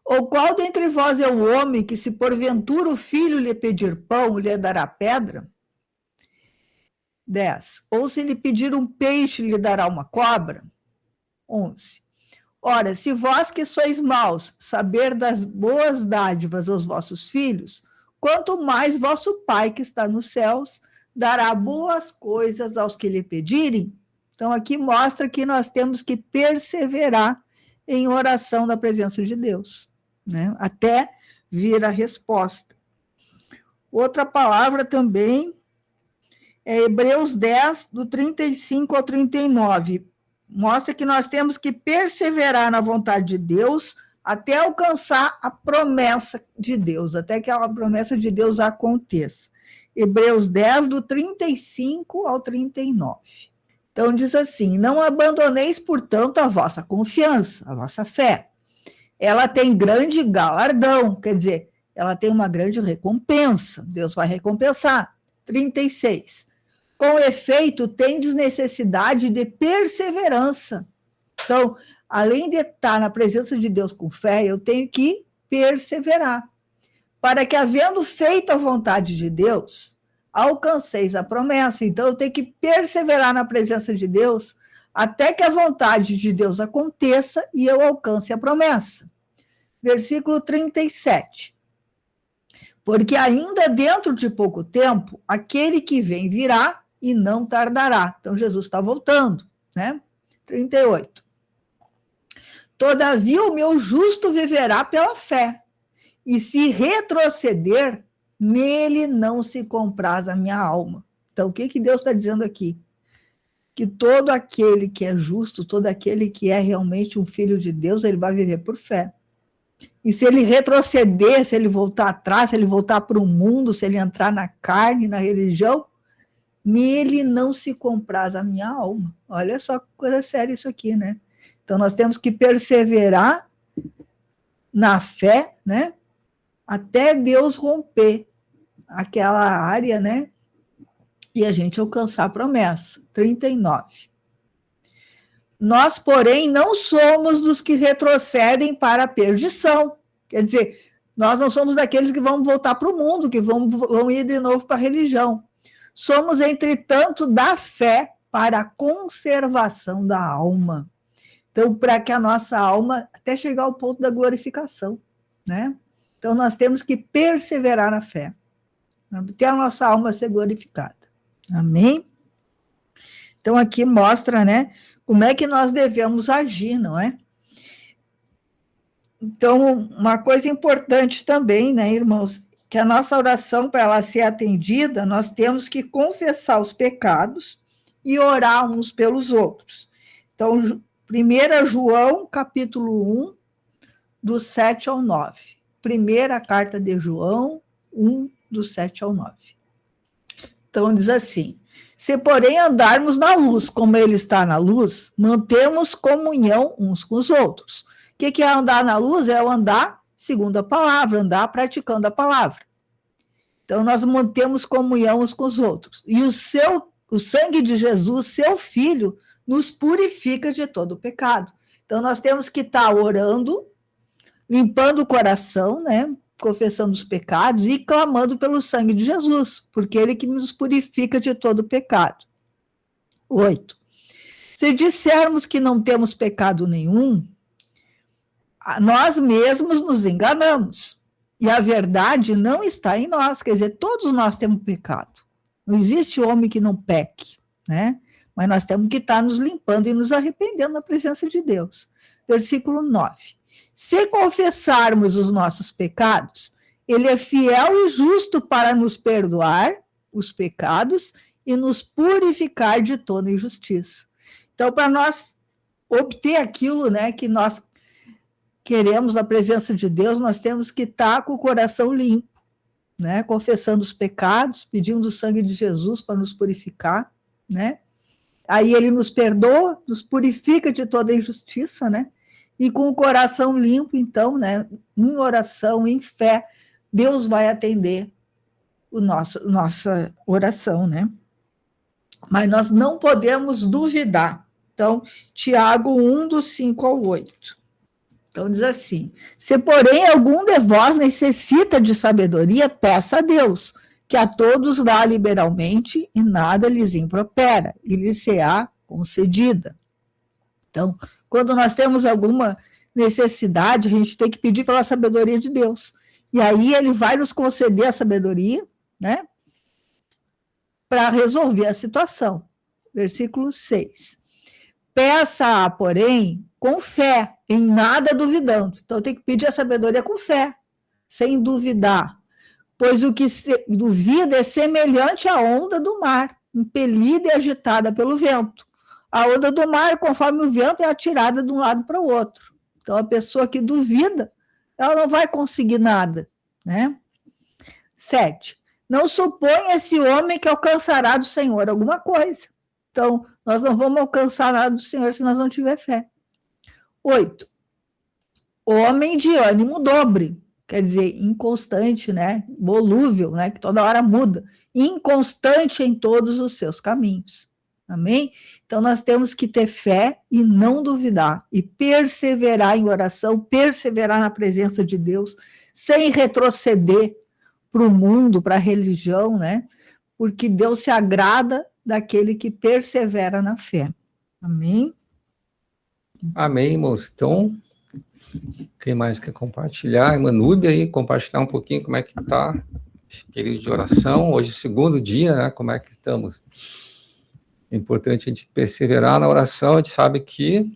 Ou qual dentre vós é o homem que, se porventura o filho lhe pedir pão, lhe dará pedra? 10. Ou se lhe pedir um peixe, lhe dará uma cobra? 11. Ora, se vós que sois maus, saber das boas dádivas aos vossos filhos, quanto mais vosso Pai que está nos céus dará boas coisas aos que lhe pedirem. Então, aqui mostra que nós temos que perseverar em oração na presença de Deus, né? Até vir a resposta. Outra palavra também é Hebreus 10, do 35 ao 39. Mostra que nós temos que perseverar na vontade de Deus até alcançar a promessa de Deus, até que a promessa de Deus aconteça. Hebreus 10, do 35 ao 39. Então diz assim: não abandoneis, portanto, a vossa confiança, a vossa fé. Ela tem grande galardão, quer dizer, ela tem uma grande recompensa, Deus vai recompensar. 36. Com efeito, tendes necessidade de perseverança. Então, além de estar na presença de Deus com fé, eu tenho que perseverar, para que, havendo feito a vontade de Deus, alcanceis a promessa. Então, eu tenho que perseverar na presença de Deus até que a vontade de Deus aconteça e eu alcance a promessa. Versículo 37. Porque ainda dentro de pouco tempo, aquele que vem virá e não tardará. Então, Jesus está voltando, né? 38. Todavia, o meu justo viverá pela fé, e se retroceder, nele não se compraz a minha alma. Então, o que Deus está dizendo aqui? Que todo aquele que é justo, todo aquele que é realmente um filho de Deus, ele vai viver por fé. E se ele retroceder, se ele voltar atrás, se ele voltar para o mundo, se ele entrar na carne, na religião, nele não se compraz a minha alma. Olha só que coisa séria isso aqui, né? Então, nós temos que perseverar na fé, né? Até Deus romper aquela área, né? E a gente alcançar a promessa. 39. Nós, porém, não somos dos que retrocedem para a perdição. Quer dizer, nós não somos daqueles que vão voltar para o mundo, que vão ir de novo para a religião. Somos, entretanto, da fé para a conservação da alma. Então, para que a nossa alma, até chegar ao ponto da glorificação, né? Então, nós temos que perseverar na fé, até a nossa alma ser glorificada. Amém? Então, aqui mostra, né, como é que nós devemos agir, não é? Então, uma coisa importante também, né, irmãos, que a nossa oração, para ela ser atendida, nós temos que confessar os pecados e orar uns pelos outros. Então, 1 João, capítulo 1, do 7 ao 9. Primeira carta de João, 1, do 7 ao 9. Então, diz assim: se, porém, andarmos na luz, como ele está na luz, mantemos comunhão uns com os outros. O que é andar na luz? É o andar segundo a palavra, andar praticando a palavra. Então, nós mantemos comunhão uns com os outros. E o sangue de Jesus, seu Filho, nos purifica de todo o pecado. Então, nós temos que estar orando, limpando o coração, né? Confessando os pecados e clamando pelo sangue de Jesus, porque ele que nos purifica de todo o pecado. 8. Se dissermos que não temos pecado nenhum, nós mesmos nos enganamos, e a verdade não está em nós, quer dizer, todos nós temos pecado. Não existe homem que não peque, né? Mas nós temos que estar nos limpando e nos arrependendo na presença de Deus. Versículo 9. Se confessarmos os nossos pecados, ele é fiel e justo para nos perdoar os pecados e nos purificar de toda injustiça. Então, para nós obter aquilo, né, que nós queremos a presença de Deus, nós temos que estar com o coração limpo, né? Confessando os pecados, pedindo o sangue de Jesus para nos purificar, né? Aí ele nos perdoa, nos purifica de toda injustiça, né? E com o coração limpo, então, né? Em oração, em fé, Deus vai atender nossa oração, né? Mas nós não podemos duvidar. Então, Tiago 1, do 5 ao 8. Então, diz assim: se, porém, algum de vós necessita de sabedoria, peça a Deus, que a todos dá liberalmente e nada lhes impropera, e lhes será concedida. Então, quando nós temos alguma necessidade, a gente tem que pedir pela sabedoria de Deus. E aí ele vai nos conceder a sabedoria, né? Para resolver a situação. Versículo 6. Peça, porém, com fé, em nada duvidando. Então, tem que pedir a sabedoria com fé, sem duvidar. Pois o que duvida é semelhante à onda do mar, impelida e agitada pelo vento. A onda do mar, conforme o vento, é atirada de um lado para o outro. Então, a pessoa que duvida, ela não vai conseguir nada, né? 7. Não suponha esse homem que alcançará do Senhor alguma coisa. Então, nós não vamos alcançar nada do Senhor se nós não tiver fé. 8. Homem de ânimo dobre, quer dizer, inconstante, né? Volúvel, né? Que toda hora muda. Inconstante em todos os seus caminhos. Amém? Então, nós temos que ter fé e não duvidar. E perseverar em oração, perseverar na presença de Deus, sem retroceder para o mundo, para a religião, né? Porque Deus se agrada daquele que persevera na fé. Amém? Amém, irmãos. Então, quem mais quer compartilhar? Irmã Núbia aí, compartilhar um pouquinho como é que está esse período de oração. Hoje, segundo dia, né? Como é que estamos? É importante a gente perseverar na oração. A gente sabe que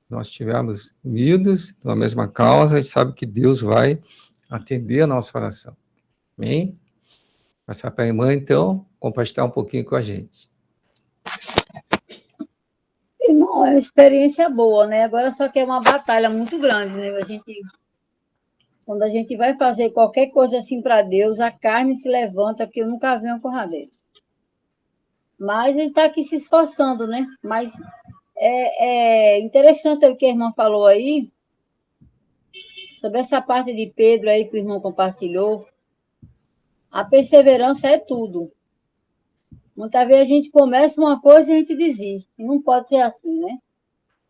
nós estivermos unidos numa mesma causa, a gente sabe que Deus vai atender a nossa oração. Amém? Passar para a irmã, então, compartilhar um pouquinho com a gente. Irmão, é uma experiência boa, né? Agora só que é uma batalha muito grande, né? Quando a gente vai fazer qualquer coisa assim para Deus, a carne se levanta, porque eu nunca vi uma coisa dessa. Mas a gente está aqui se esforçando, né? Mas é interessante o que a irmã falou aí, sobre essa parte de Pedro aí que o irmão compartilhou. A perseverança é tudo. Muitas vezes a gente começa uma coisa e a gente desiste. Não pode ser assim, né?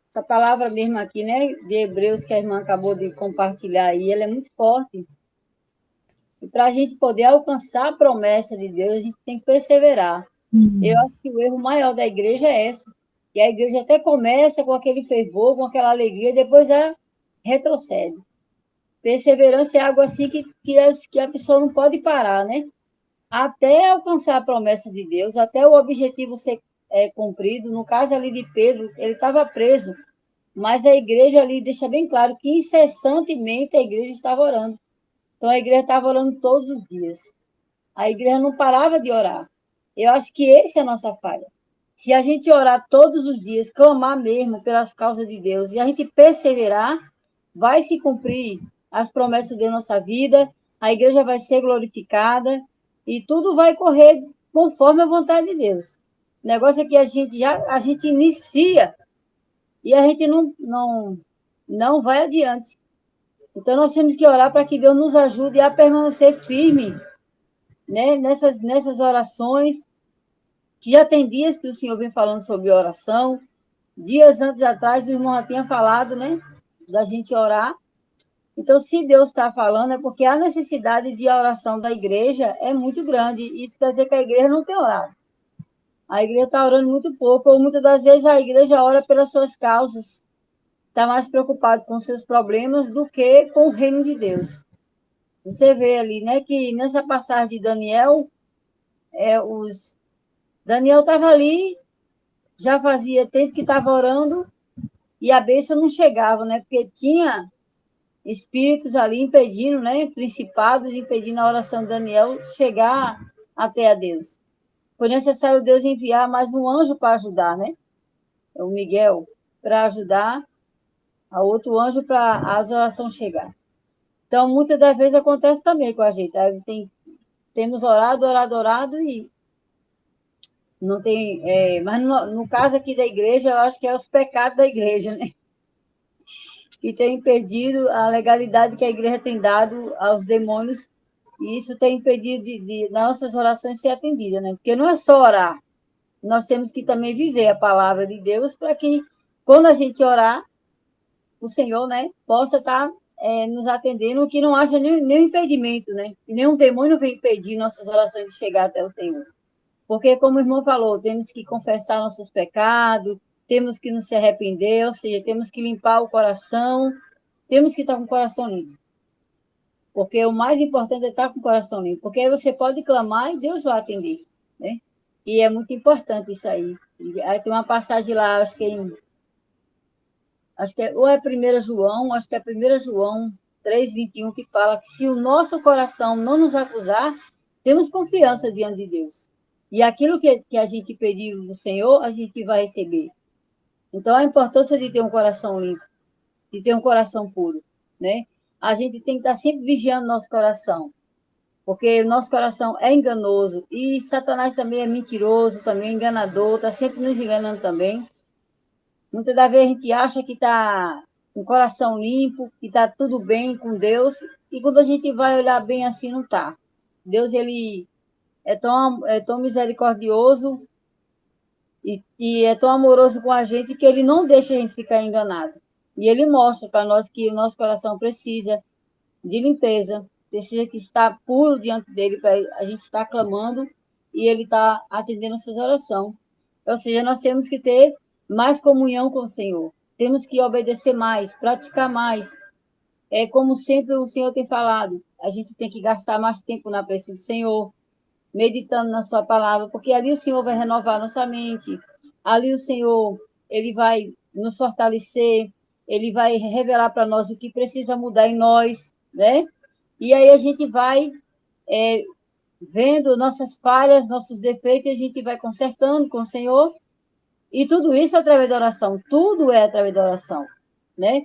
Essa palavra mesmo aqui, né, de Hebreus, que a irmã acabou de compartilhar aí, ela é muito forte. E para a gente poder alcançar a promessa de Deus, a gente tem que perseverar. Eu acho que o erro maior da igreja é esse. E a igreja até começa com aquele fervor, com aquela alegria, depois ela retrocede. Perseverança é algo assim que a pessoa não pode parar, né? Até alcançar a promessa de Deus, até o objetivo ser cumprido. No caso ali de Pedro, ele estava preso, mas a igreja ali deixa bem claro que incessantemente a igreja estava orando. Então a igreja estava orando todos os dias. A igreja não parava de orar. Eu acho que essa é a nossa falha. Se a gente orar todos os dias, clamar mesmo pelas causas de Deus, e a gente perseverar, vai se cumprir as promessas de nossa vida, a igreja vai ser glorificada, e tudo vai correr conforme a vontade de Deus. O negócio é que a gente inicia e a gente não vai adiante. Então, nós temos que orar para que Deus nos ajude a permanecer firme, né, nessas orações, que já tem dias que o Senhor vem falando sobre oração. Dias antes atrás, o irmão já tinha falado, né, da gente orar. Então, se Deus está falando, é porque a necessidade de oração da igreja é muito grande. Isso quer dizer que a igreja não tem orado. A igreja está orando muito pouco, ou muitas das vezes a igreja ora pelas suas causas. Está mais preocupado com seus problemas do que com o reino de Deus. Você vê ali, né, que nessa passagem de Daniel, Daniel estava ali, já fazia tempo que estava orando, e a bênção não chegava, né, porque tinha espíritos ali impedindo, né, principados impedindo a oração de Daniel chegar até a Deus. Foi necessário Deus enviar mais um anjo para ajudar, né, o Miguel, para ajudar a outro anjo para as orações chegar. Então, muitas das vezes acontece também com a gente. Temos orado e não tem. Mas no caso aqui da igreja, eu acho que é os pecados da igreja, né? Que tem impedido a legalidade que a igreja tem dado aos demônios, e isso tem impedido de nossas orações ser atendidas, né? Porque não é só orar, nós temos que também viver a palavra de Deus para que, quando a gente orar, o Senhor, né, possa estar nos atendendo, que não haja nenhum impedimento, né? E nenhum demônio vem impedir nossas orações de chegar até o Senhor. Porque, como o irmão falou, temos que confessar nossos pecados, temos que nos arrepender, ou seja, temos que limpar o coração, temos que estar com o coração limpo. Porque o mais importante é estar com o coração limpo, porque aí você pode clamar e Deus vai atender, né? E é muito importante isso aí. Aí tem uma passagem lá, acho que ou é 1 João, acho que é 1 João 3:21, que fala que se o nosso coração não nos acusar, temos confiança diante de Deus. E aquilo que a gente pediu do Senhor, a gente vai receber. Então, a importância de ter um coração limpo, de ter um coração puro, né? A gente tem que estar sempre vigiando nosso coração, porque o nosso coração é enganoso, e Satanás também é mentiroso, também é enganador, está sempre nos enganando também. Muitas das vezes a gente acha que está com o coração limpo, que está tudo bem com Deus, e quando a gente vai olhar bem assim, não está. Deus, ele é tão misericordioso e é tão amoroso com a gente que ele não deixa a gente ficar enganado. E ele mostra para nós que o nosso coração precisa de limpeza, precisa que estar puro diante dele, para a gente estar clamando e ele está atendendo essas orações. Ou seja, nós temos que ter mais comunhão com o Senhor, temos que obedecer mais, praticar mais. Como sempre o Senhor tem falado, a gente tem que gastar mais tempo na presença do Senhor, meditando na sua palavra, porque ali o Senhor vai renovar nossa mente, ali o Senhor, ele vai nos fortalecer, ele vai revelar para nós o que precisa mudar em nós, né? E aí a gente vai vendo nossas falhas, nossos defeitos, e a gente vai consertando com o Senhor, e tudo isso através da oração, tudo é através da oração, né?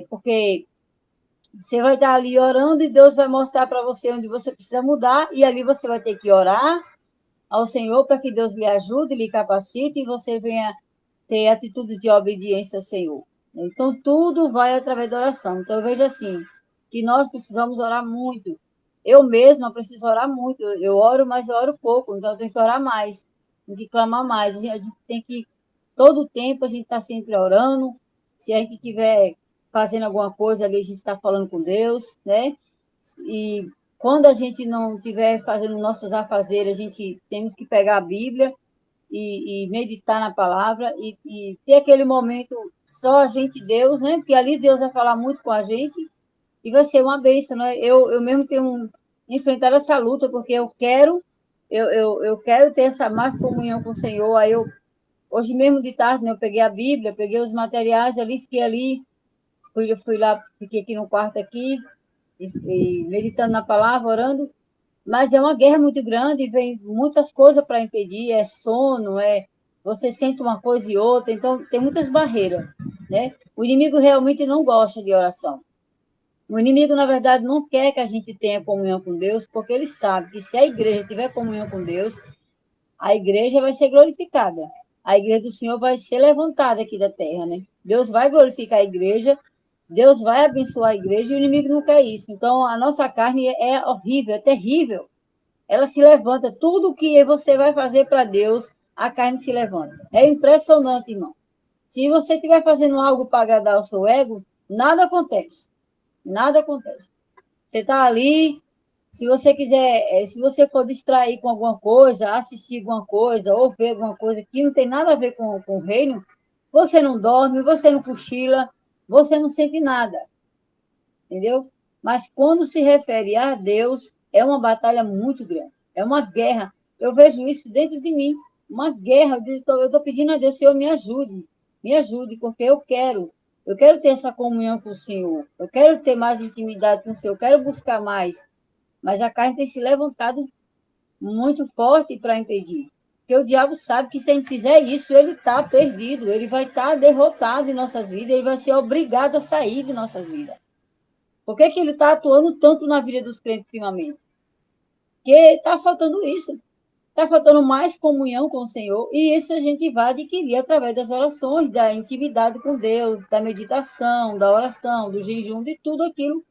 Porque você vai estar ali orando e Deus vai mostrar para você onde você precisa mudar, e ali você vai ter que orar ao Senhor para que Deus lhe ajude, lhe capacite, e você venha ter atitude de obediência ao Senhor. Então, tudo vai através da oração. Então, eu vejo assim, que nós precisamos orar muito. Eu mesma preciso orar muito. Eu oro, mas eu oro pouco, então eu tenho que orar mais, tenho que clamar mais. A gente tem que, todo o tempo, a gente está sempre orando. Se a gente estiver fazendo alguma coisa ali, a gente está falando com Deus, né? E quando a gente não estiver fazendo nossos afazeres, a gente temos que pegar a Bíblia e meditar na palavra e ter aquele momento só a gente e Deus, né? Porque ali Deus vai falar muito com a gente e vai ser uma bênção, né? Eu mesmo tenho enfrentado essa luta, porque eu quero ter essa mais comunhão com o Senhor. Aí hoje mesmo de tarde, né, eu peguei a Bíblia, peguei os materiais ali, fiquei ali, fui lá, fiquei aqui no quarto aqui, e meditando na palavra, orando, mas é uma guerra muito grande, vem muitas coisas para impedir, sono, você sente uma coisa e outra, então tem muitas barreiras, né? O inimigo realmente não gosta de oração. O inimigo, na verdade, não quer que a gente tenha comunhão com Deus, porque ele sabe que se a igreja tiver comunhão com Deus, a igreja vai ser glorificada. A igreja do Senhor vai ser levantada aqui da terra, né? Deus vai glorificar a igreja, Deus vai abençoar a igreja, e o inimigo não quer isso. Então, a nossa carne é horrível, é terrível. Ela se levanta. Tudo que você vai fazer para Deus, a carne se levanta. É impressionante, irmão. Se você estiver fazendo algo para agradar o seu ego, nada acontece. Nada acontece. Você está ali, se você quiser, se você for distrair com alguma coisa, assistir alguma coisa, ou ver alguma coisa que não tem nada a ver com o reino, você não dorme, você não cochila, você não sente nada. Entendeu? Mas quando se refere a Deus, é uma batalha muito grande. É uma guerra. Eu vejo isso dentro de mim. Uma guerra. Eu estou pedindo a Deus, Senhor, me ajude, porque eu quero ter essa comunhão com o Senhor. Eu quero ter mais intimidade com o Senhor. Eu quero buscar mais. Mas a carne tem se levantado muito forte para impedir. Porque o diabo sabe que se a gente fizer isso, ele está perdido, ele vai estar derrotado em nossas vidas, ele vai ser obrigado a sair de nossas vidas. Por que ele está atuando tanto na vida dos crentes ultimamente? Porque está faltando isso. Está faltando mais comunhão com o Senhor, e isso a gente vai adquirir através das orações, da intimidade com Deus, da meditação, da oração, do jejum, de tudo aquilo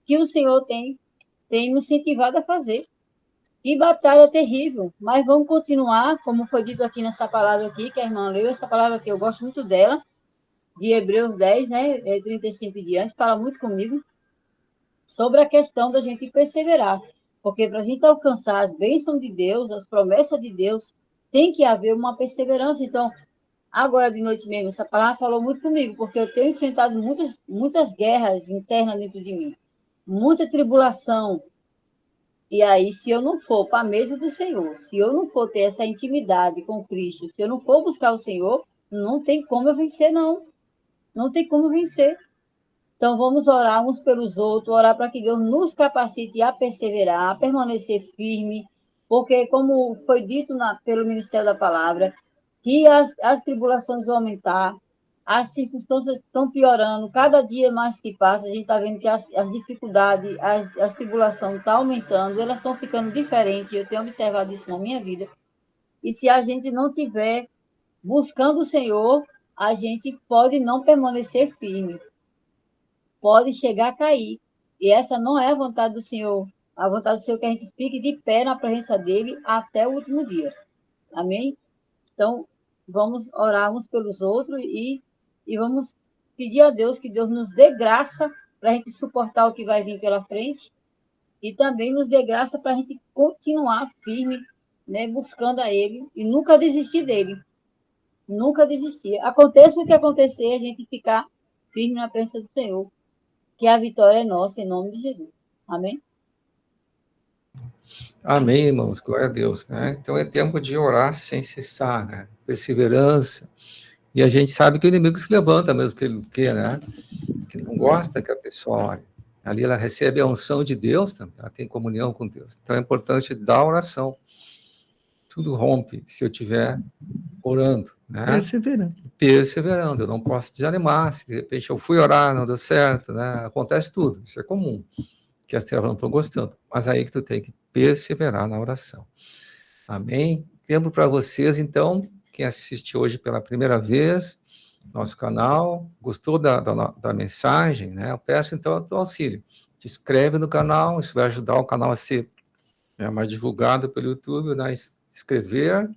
que o Senhor tem nos incentivado a fazer. Que batalha terrível, mas vamos continuar, como foi dito aqui nessa palavra aqui, que a irmã leu, essa palavra que eu gosto muito dela, de Hebreus 10, né, 35 e diante, fala muito comigo sobre a questão da gente perseverar, porque para a gente alcançar as bênçãos de Deus, as promessas de Deus, tem que haver uma perseverança. Então, agora de noite mesmo, essa palavra falou muito comigo, porque eu tenho enfrentado muitas guerras internas dentro de mim, muita tribulação. E aí, se eu não for para a mesa do Senhor, se eu não for ter essa intimidade com Cristo, se eu não for buscar o Senhor, não tem como eu vencer, não. Não tem como vencer. Então, vamos orar uns pelos outros, orar para que Deus nos capacite a perseverar, a permanecer firme, porque, como foi dito pelo Ministério da Palavra, que as tribulações vão aumentar, as circunstâncias estão piorando, cada dia mais que passa, a gente está vendo que as dificuldades, as tribulações estão aumentando, elas estão ficando diferentes, eu tenho observado isso na minha vida, e se a gente não estiver buscando o Senhor, a gente pode não permanecer firme, pode chegar a cair, e essa não é a vontade do Senhor. A vontade do Senhor é que a gente fique de pé na presença dele até o último dia. Amém? Então, vamos orar uns pelos outros e vamos pedir a Deus que Deus nos dê graça para a gente suportar o que vai vir pela frente e também nos dê graça para a gente continuar firme, né, buscando a Ele e nunca desistir dele. Nunca desistir. Aconteça o que acontecer, a gente ficar firme na presença do Senhor, que a vitória é nossa, em nome de Jesus. Amém? Amém, irmãos, glória a Deus, né? Então é tempo de orar sem cessar, né? Perseverança. E a gente sabe que o inimigo se levanta mesmo que ele quer, né? Que não gosta que a pessoa ore. Ali ela recebe a unção de Deus também, ela tem comunhão com Deus. Então é importante dar oração. Tudo rompe se eu estiver orando, né? Perseverando, eu não posso desanimar. Se de repente eu fui orar, não deu certo, né? Acontece tudo, isso é comum, que as trevas não estão gostando. Mas aí que tu tem que perseverar na oração. Amém? Lembro para vocês, então, quem assiste hoje pela primeira vez, nosso canal, gostou da mensagem, né? Eu peço, então, o teu auxílio. Te inscreve no canal, isso vai ajudar o canal a ser, né, mais divulgado pelo YouTube, né? Inscrever.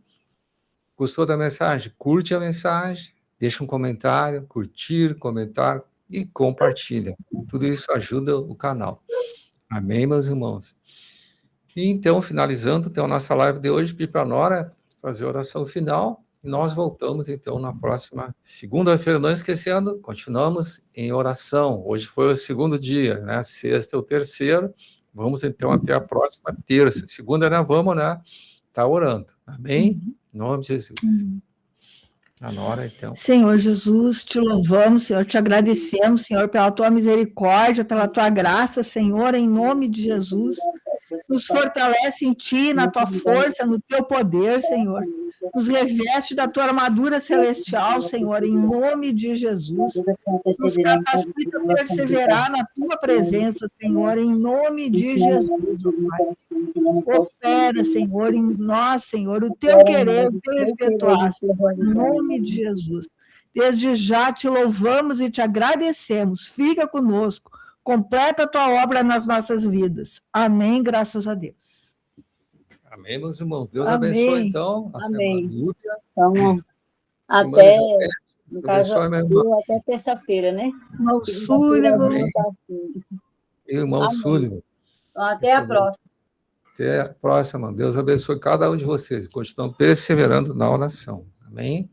Gostou da mensagem? Curte a mensagem, deixa um comentário, curtir, comentar e compartilha. Tudo isso ajuda o canal. Amém, meus irmãos? E então, finalizando então, a nossa live de hoje, pedir para a Nora fazer a oração final, e nós voltamos então na próxima segunda-feira, não esquecendo, continuamos em oração. Hoje foi o segundo dia, né? Sexta é o terceiro, vamos então até a próxima terça. Segunda, né? Vamos, né? Tá orando. Amém? Em nome de Jesus. A Nora, então. Senhor Jesus, te louvamos, Senhor, te agradecemos, Senhor, pela tua misericórdia, pela tua graça, Senhor, em nome de Jesus. Nos fortalece em ti, na tua força, no teu poder, Senhor. Nos reveste da tua armadura celestial, Senhor, em nome de Jesus. Nos capacita a perseverar na tua presença, Senhor, em nome de Jesus, oh Pai. Opera, Senhor, em nós, Senhor, o teu querer, o teu efetuar, em nome de Jesus. Desde já te louvamos e te agradecemos. Fica conosco. Completa a tua obra nas nossas vidas. Amém, graças a Deus. Amém, meus irmãos. Deus Amém. abençoe, então. Amém. Então, até, no caso, até terça-feira, né? Irmão Súligo. Irmão Súligo. Então, até a próxima. Até a próxima. Deus abençoe cada um de vocês. Continuam perseverando na oração. Amém?